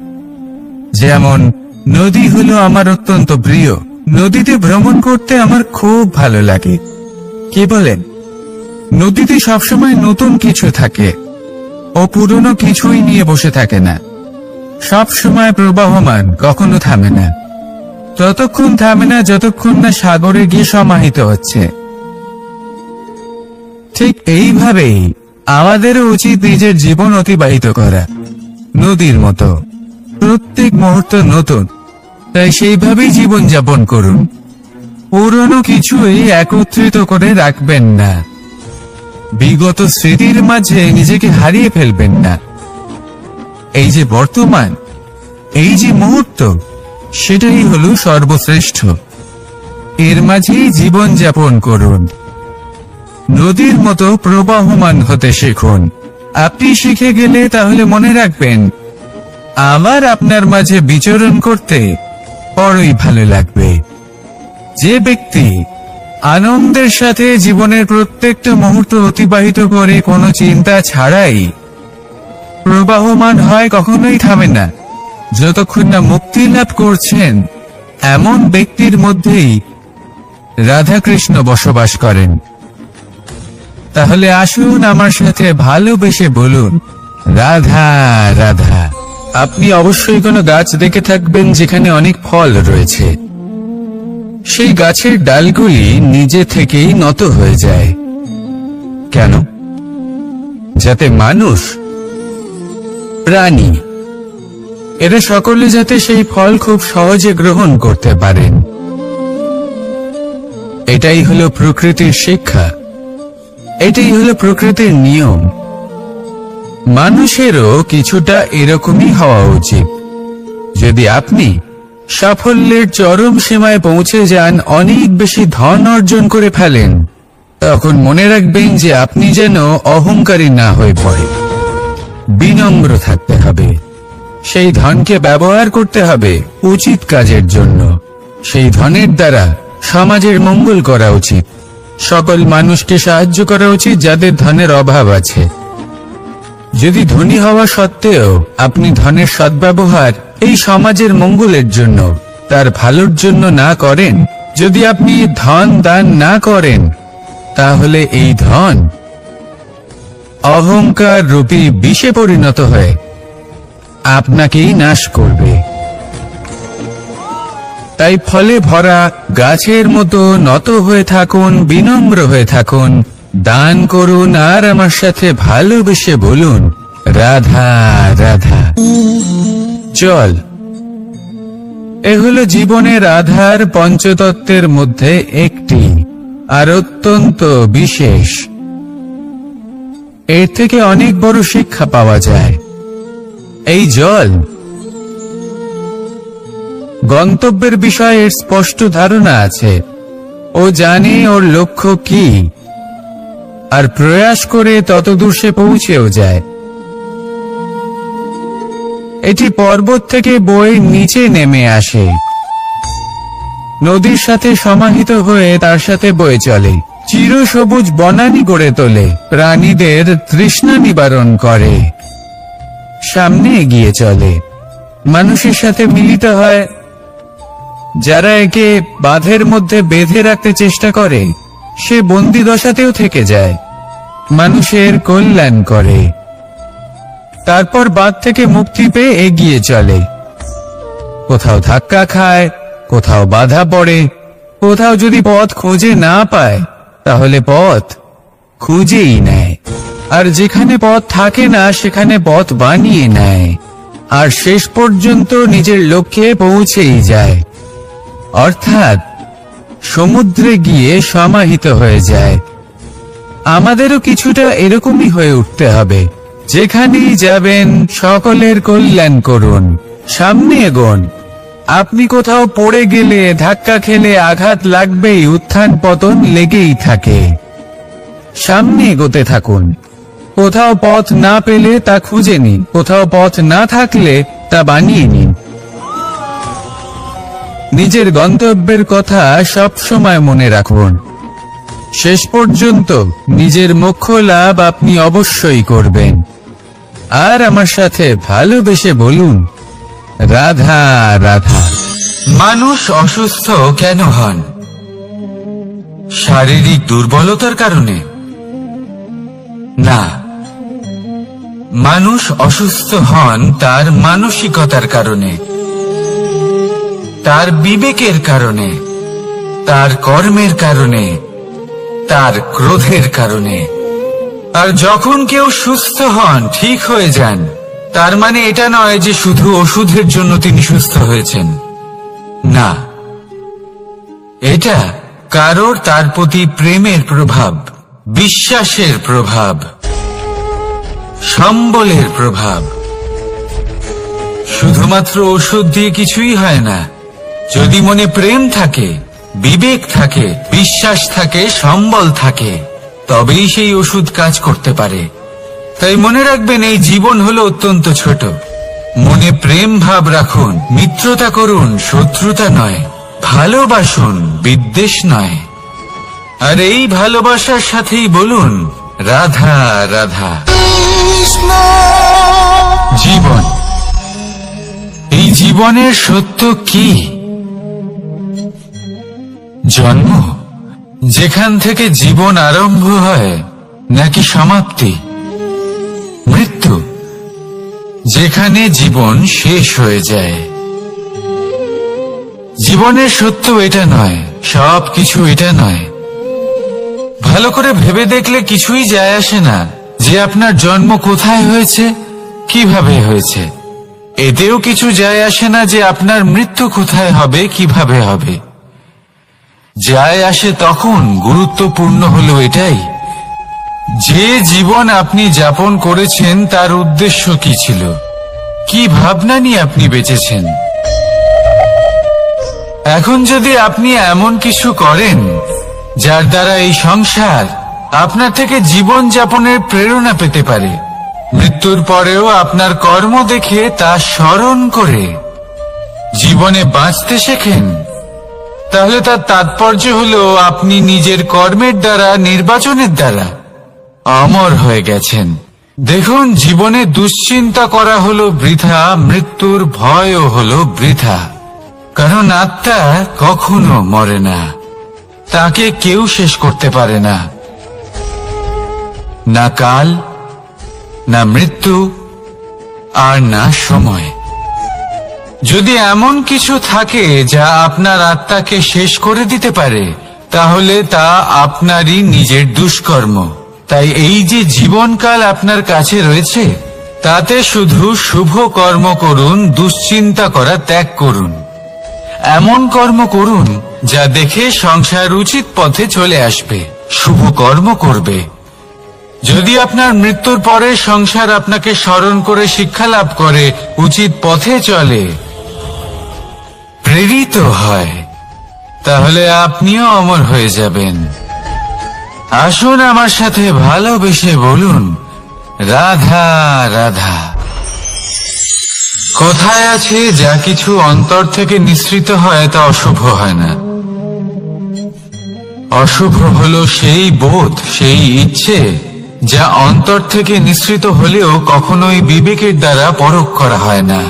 যেমন নদী হলো আমার অত্যন্ত প্রিয়। নদীতে ভ্রমণ করতে আমার খুব ভালো লাগে। কি বলেন? নদীতে সবসময় নতুন কিছু থাকে, ও পুরনো কিছুই নিয়ে বসে থাকে না। সব সময় প্রবাহমান, কখনো থামে না। ততক্ষণ থামে না যতক্ষণ না সাগরে গিয়ে সমাহিত হচ্ছে। ঠিক এইভাবেই আমাদেরও উচিত নিজের জীবন অতিবাহিত করা, নদীর মতো। প্রত্যেক মুহূর্ত নতুন, তাই সেইভাবেই জীবন যাপন করুন। পুরনো কিছুই একত্রিত করে রাখবেন না। বিগত স্মৃতির মাঝে নিজেকে হারিয়ে ফেলবেন না। এই যে বর্তমান, এই যে মুহূর্ত, সেটাই হলো সর্বশ্রেষ্ঠ। এর মাঝেই জীবন যাপন করুন। নদীর মতো প্রবাহমান হতে শিখুন। আপনি শিখে গেলে তাহলে মনে রাখবেন, আমার আপনার মাঝে বিচরণ করতে বড়ই ভালো লাগবে। যে ব্যক্তি আনন্দের সাথে জীবনের প্রত্যেকটা মুহূর্ত অতিবাহিত করে কোনো চিন্তা ছাড়াই প্রবাহমান হয়, কখনোই থামে না যতক্ষণ না মুক্তি লাভ করছেন, এমন ব্যক্তির মধ্যেই রাধাকৃষ্ণ বসবাস করেন। তাহলে আসুন আমার সাথে ভালোবেসে বলুন, রাধা রাধা। আপনি অবশ্যই কোনো গাছ দেখে থাকবেন যেখানে অনেক ফল রয়েছে। সেই গাছের ডালগুলি নিজে থেকেই নত হয়ে যায়। কেন? যাতে মানুষ, প্রাণী, এরা সকলে যাতে সেই ফল খুব সহজে গ্রহণ করতে পারেন। এটাই হলো প্রকৃতির শিক্ষা, এটাই হলো প্রকৃতির নিয়ম। মানুষেরও কিছুটা এরকমই হওয়া উচিত। যদি আপনি সাফল্যের চরম সীমায় পৌঁছে যান, অনেক বেশি ধন অর্জন করে ফেলেন, তখন মনে রাখবেন যে আপনি যেন অহংকারী না হয়ে পড়ে। বিনম্র থাকতে হবে। সেই ধনকে ব্যবহার করতে হবে উচিত কাজের জন্য। সেই ধনের দ্বারা সমাজের মঙ্গল করা উচিত। সকল মানুষকে সাহায্য করা উচিত যাদের ধনের অভাব আছে। যদি ধনী হওয়া সত্ত্বেও আপনি ধনের সদ্ব্যবহার এই সমাজের মঙ্গলের জন্য, তার ভালোর জন্য না করেন, যদি আপনি ধন দান না করেন, তাহলে এই ধন অহংকার রূপী বিষে পরিণত হয়ে আপনাকেই নাশ করবে। তাই ফলে ভরা গাছের মতো নত হয়ে থাকুন, বিনম্র হয়ে থাকুন, দান করুন, আর আমার সাথে ভালোবেসে বলুন, রাধা রাধা। চল, এ হলো জীবনের আধার পঞ্চতত্ত্বের মধ্যে একটি, আর অত্যন্ত বিশেষ। এর থেকে অনেক বড় শিক্ষা পাওয়া যায়। এই জল গন্তব্যের বিষয়ে এর স্পষ্ট ধারণা আছে। ও জানে ওর লক্ষ্য কি, আর প্রয়াস করে ততদূর সে পৌঁছেও যায়। এটি পর্বত থেকে বয়ে নিচে নেমে আসে, নদীর সাথে সমাহিত হয়ে তার সাথে বয়ে চলে, চিরসবুজ বনানী গড়ে তোলে, প্রাণীদের তৃষ্ণা নিবারণ করে, সামনে এগিয়ে চলে, মানুষের সাথে মিলিত হয়, যারা একে বাঁধের মধ্যে বেঁধে রাখতে চেষ্টা করে সে বন্দি দশাতেও থেকে যায়, মানুষের কল্যাণ করে, তারপর বাঁধ থেকে মুক্তি পেয়ে এগিয়ে চলে। কোথাও ধাক্কা খায়, কোথাও বাধা পড়ে, কোথাও যদি পথ খুঁজে না পায় তাহলে পথ খুঁজেই নেয়, আর যেখানে পথ থাকে না সেখানে পথ বানিয়ে নেয়, আর শেষ পর্যন্ত নিজের লক্ষ্যে পৌঁছেই যায়, অর্থাৎ সমুদ্রে গিয়ে সমাহিত হয়ে যায়। আমাদেরও কিছুটা এরকমই হয়ে উঠতে হবে। যেখানেই যাবেন সকলের কল্যাণ করুন, সামনে এগোন। আপনি কোথাও পড়ে গেলে, ধাক্কা খেলে আঘাত লাগবেই, উত্থান পতন লেগেই থাকে। সামনে এগোতে থাকুন। কোথাও পথ না পেলে তা খুঁজে নিন, কোথাও পথ না থাকলে তা বানিয়ে নিন। নিজের গন্তব্যের কথা সব সময় মনে রাখুন। শেষ পর্যন্ত নিজের মোক্ষ লাভ আপনি অবশ্যই করবেন। আর আমার সাথে ভালোবেসে বলুন, রাধা রাধা। মানুষ অসুস্থ কেন হন? শারীরিক দুর্বলতার কারণে? না, মানুষ অসুস্থ হন তার মানসিকতার কারণে, তার বিবেকের কারণে, তার কর্মের কারণে, তার ক্রোধের কারণে। আর যখন কেউ সুস্থ হন, ঠিক হয়ে যান, তার মানে এটা নয় যে শুধু ওষুধের জন্য তিনি সুস্থ হয়েছেন। না, এটা কারোর তার প্রতি প্রেমের প্রভাব, বিশ্বাসের প্রভাব, সম্বলের প্রভাব। শুধুমাত্র ওষুধ দিয়ে কিছুই হয় না। যদি মনে প্রেম থাকে, বিবেক থাকে, বিশ্বাস থাকে, সম্বল থাকে, তবেই সেই ওষুধ কাজ করতে পারে। তাই মনে রাখবেন, এই জীবন হলো অত্যন্ত ছোট। মনে প্রেম ভাব রাখুন, মিত্রতা করুন, শত্রুতা নয়। ভালোবাসুন, বিদ্বেষ নয়। আর এই ভালোবাসার সাথেই বলুন, রাধা রাধা। জীবন, এই জীবনের সত্য কি? জন্ম, যেখান থেকে জীবন আরম্ভ হয়, নাকি সমাপ্তি? মৃত্যু, যেখানে জীবন শেষ হয়ে যায়। জীবনের সত্য এটা নয়, সবকিছু এটা নয়। ভালো করে ভেবে দেখলে কিছুই যায় আসে না যে আপনার জন্ম কোথায় হয়েছে, কিভাবে হয়েছে। এতেও কিছু যায় আসে না যে আপনার মৃত্যু কোথায় হবে, কিভাবে হবে। যায় আসে তখন, গুরুত্বপূর্ণ হলো এটাই, যে জীবন আপনি যাপন করেছেন তার উদ্দেশ্য কি ছিল, কি ভাবনা নিয়ে আপনি বেঁচেছেন। এখন যদি আপনি এমন কিছু করেন যার দ্বারা এই সংসার আপনার থেকে জীবন যাপনের প্রেরণা পেতে পারে, মৃত্যুর পরেও আপনার কর্ম দেখে তা স্মরণ করে জীবনে বাঁচতে শেখেন, তাহলে তার তাৎপর্য হলো আপনি নিজের কর্মের দ্বারা, নির্বাচনের দ্বারা অমর হয়ে গেছেন। দেখুন, জীবনে দুশ্চিন্তা করা হলো বৃথা, মৃত্যুর ভয়ও হলো বৃথা। কারণ আত্মা কখনো মরে না, তাকে কেউ শেষ করতে পারে না। না কাল, না মৃত্যু, আর না সময়। যদি এমন কিছু থাকে যা আপনার আত্মাকে শেষ করে দিতে পারে, তাহলে তা আপনারই নিজের দুষ্কর্ম। তাই এই যে জীবনকাল আপনার কাছে রয়েছে, তাতে শুধু শুভ কর্ম করুন, দুশ্চিন্তা করা ত্যাগ করুন। এমন কর্ম করুন যা দেখে সংসার উচিত পথে চলে আসবে, শুভ কর্ম করবে। যদি আপনার মৃত্যুর পরে সংসার আপনাকে স্মরণ করে শিক্ষা লাভ করে, উচিত পথে চলে, প্রেরিত হয়, তাহলে আপনিও অমর হয়ে যাবেন। আসুন আমার সাথে ভালোবেসে বলুন, রাধা রাধা। কোথায় আছে যা কিছু অন্তর থেকে নিঃসৃত হয় তা অশুভ হয় না। অশুভ হলো সেই বোধ, সেই ইচ্ছে যা অন্তর থেকে নিঃসৃত হলেও কখনোই বিবেকের দ্বারা পরখ করা হয় না।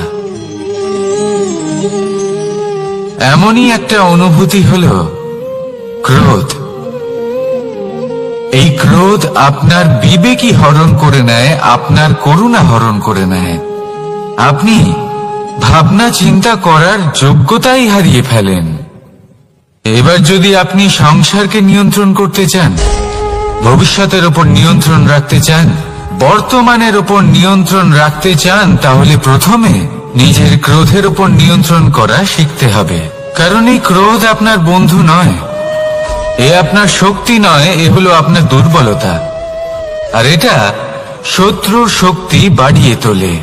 এমনই একটা অনুভূতি হলো ক্রোধ। এই ক্রোধ আপনার বিবেকই হরণ করে নেয়, আপনার করুণা হরণ করে নেয়। আপনি ভাবনা চিন্তা করার যোগ্যতাই হারিয়ে ফেলেন। এবার যদি আপনি সংসারকে নিয়ন্ত্রণ করতে চান, ভবিষ্যতের উপর নিয়ন্ত্রণ রাখতে চান, বর্তমানের উপর নিয়ন্ত্রণ রাখতে চান, তাহলে প্রথমে নিজের ক্রোধের উপর নিয়ন্ত্রণ করা শিখতে হবে। কারণ এই ক্রোধ আপনার বন্ধু নয়, এ আপনার শক্তি নয়, এ হলো আপনার দুর্বলতা। আর এটা শত্রুর শক্তি বাড়িয়ে তোলে,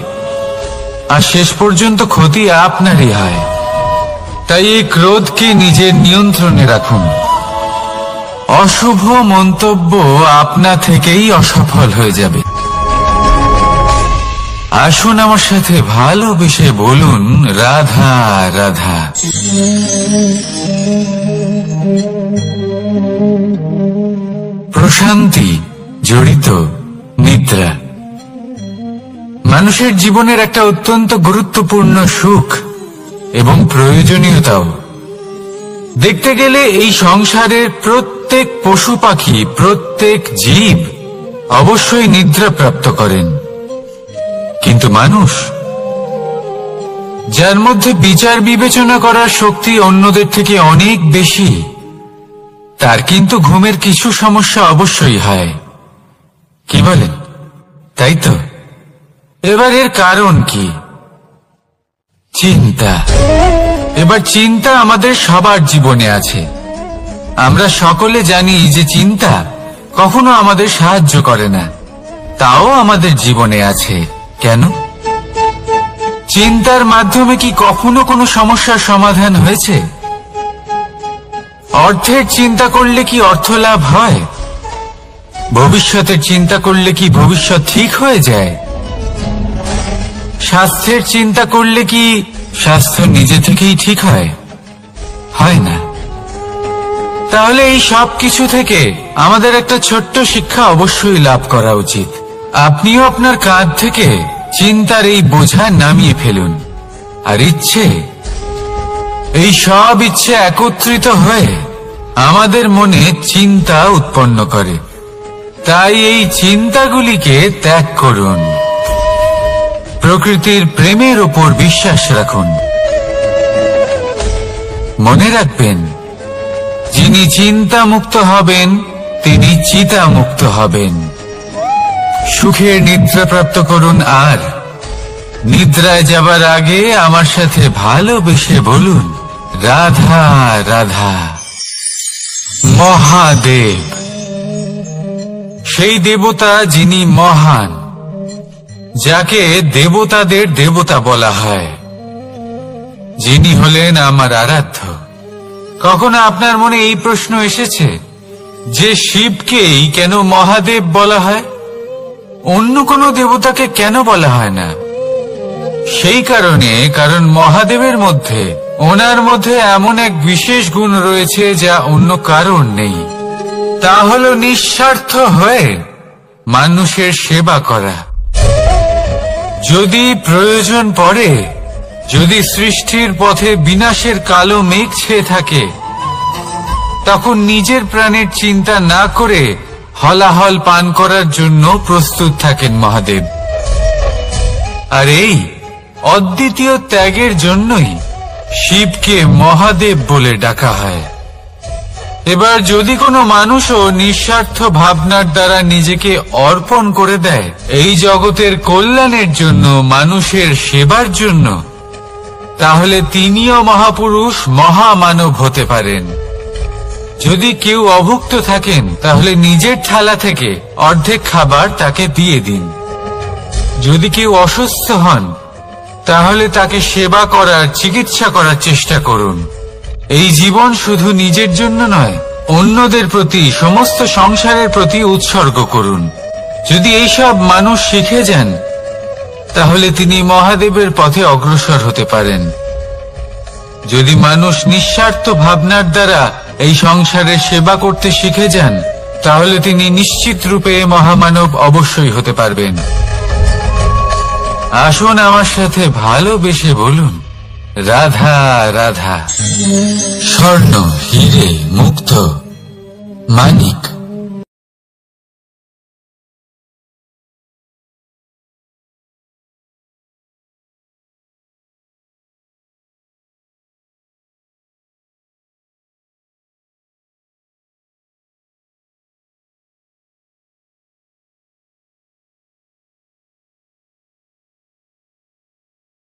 আর শেষ পর্যন্ত ক্ষতি আপনারই হয়। তাই এই ক্রোধকে নিজের নিয়ন্ত্রণে রাখুন। অশুভ মন্তব্য আপনা থেকেই অসফল হয়ে যাবে। আসুন আমার সাথে ভালোবেসে বলুন, রাধা রাধা। প্রশান্তি জড়িত নিদ্রা মানুষের জীবনের একটা অত্যন্ত গুরুত্বপূর্ণ সুখ এবং প্রয়োজনীয়তাও। দেখতে গেলে এই সংসারের প্রত্যেক পশু পাখি, প্রত্যেক জীব অবশ্যই নিদ্রা প্রাপ্ত করেন, কিন্তু মানুষ, যার মধ্যে বিচার বিবেচনা করার শক্তি অন্যদের থেকে অনেক বেশি, তার কিন্তু ঘুমের কিছু সমস্যা অবশ্যই হয়। কি বলেন? তাই তো। এবার এর কারণ কি? চিন্তা। এবার চিন্তা আমাদের সবার জীবনে আছে। আমরা সকলে জানি যে চিন্তা কখনো আমাদের সাহায্য করে না, তাও আমাদের জীবনে আছে। কেন? চিন্তার মাধ্যমে কি কখনো কোনো সমস্যার সমাধান হয়েছে? অর্থের চিন্তা করলে কি অর্থ লাভ হয়? ভবিষ্যতের চিন্তা করলে কি ভবিষ্যৎ ঠিক হয়ে যায়? স্বাস্থ্যের চিন্তা করলে কি স্বাস্থ্য নিজে থেকেই ঠিক হয়? হয় না। তাহলে এই সব কিছু থেকে আমাদের একটা ছোট্ট শিক্ষা অবশ্যই লাভ করা উচিত। আপনিও আপনার কাঁধ থেকে চিন্তার এই বোঝা নামিয়ে ফেলুন। আর ইচ্ছে, এই সব ইচ্ছে একত্রিত হয়ে আমাদের মনে চিন্তা উৎপন্ন করে। তাই এই চিন্তাগুলিকে ত্যাগ করুন। প্রকৃতির প্রেমের উপর বিশ্বাস রাখুন। মনে রাখবেন, যিনি চিন্তা মুক্ত হবেন তিনি চিতা মুক্ত হবেন। সুখের নিদ্রা প্রাপ্ত করুন, আর নিদ্রায় যাবার আগে আমার সাথে ভালোবেসে বলুন, রাধা রাধা। মহাদেব, সেই দেবতা যিনি মহান, যাকে দেবতাদের দেবতা বলা হয়, যিনি হলেন আমার আরাধ্য। কখনো আপনার মনে এই প্রশ্ন এসেছে যে শিবকেই কেন মহাদেব বলা হয়, অন্য কোনো দেবতাকে কেন বলা হয় না? সেই কারণ মহাদেবের মধ্যে, ওনার মধ্যে এমন এক বিশেষ গুণ রয়েছে যা অন্য কারণ নেই। তা হলো নিঃস্বার্থ হয়ে মানুষের সেবা করা। যদি প্রয়োজন পড়ে, যদি সৃষ্টির পথে বিনাশের কালো মেঘ ছেয়ে থাকে, তখন নিজের প্রাণের চিন্তা না করে হলাহল পান করার জন্য প্রস্তুত থাকেন মহাদেব। আর এই অদ্বিতীয় ত্যাগের জন্যই শিবকে মহাদেব বলে ডাকা হয়। এবার যদি কোনো মানুষও নিঃস্বার্থ ভাবনার দ্বারা নিজেকে অর্পণ করে দেয় এই জগতের কল্যাণের জন্য, মানুষের সেবার জন্য, তাহলে তিনিও মহাপুরুষ, মহামানব হতে পারেন। যদি কেউ অভুক্ত থাকেন, তাহলে নিজের থালা থেকে অর্ধেক খাবার তাকে দিয়ে দিন। যদি কেউ অসুস্থ হন, তাহলে তাকে সেবা করার, চিকিৎসা করার চেষ্টা করুন। এই জীবন শুধু নিজের জন্য নয়, অন্যদের প্রতি, সমস্ত সংসারের প্রতি উৎসর্গ করুন। যদি এইসব মানুষ শিখে যান, তাহলে তিনি মহাদেবের পথে অগ্রসর হতে পারেন। যদি মানুষ নিঃস্বার্থ ভাবনার দ্বারা এই সংসারের সেবা করতে শিখে যান, তাহলে তিনি নিশ্চিত রূপে মহামানব অবশ্যই হতে পারবেন। আসুন আমার সাথে ভালোবেসে বলুন, রাধা রাধা। স্বর্ণ, হিরে, মুক্ত, মানিক,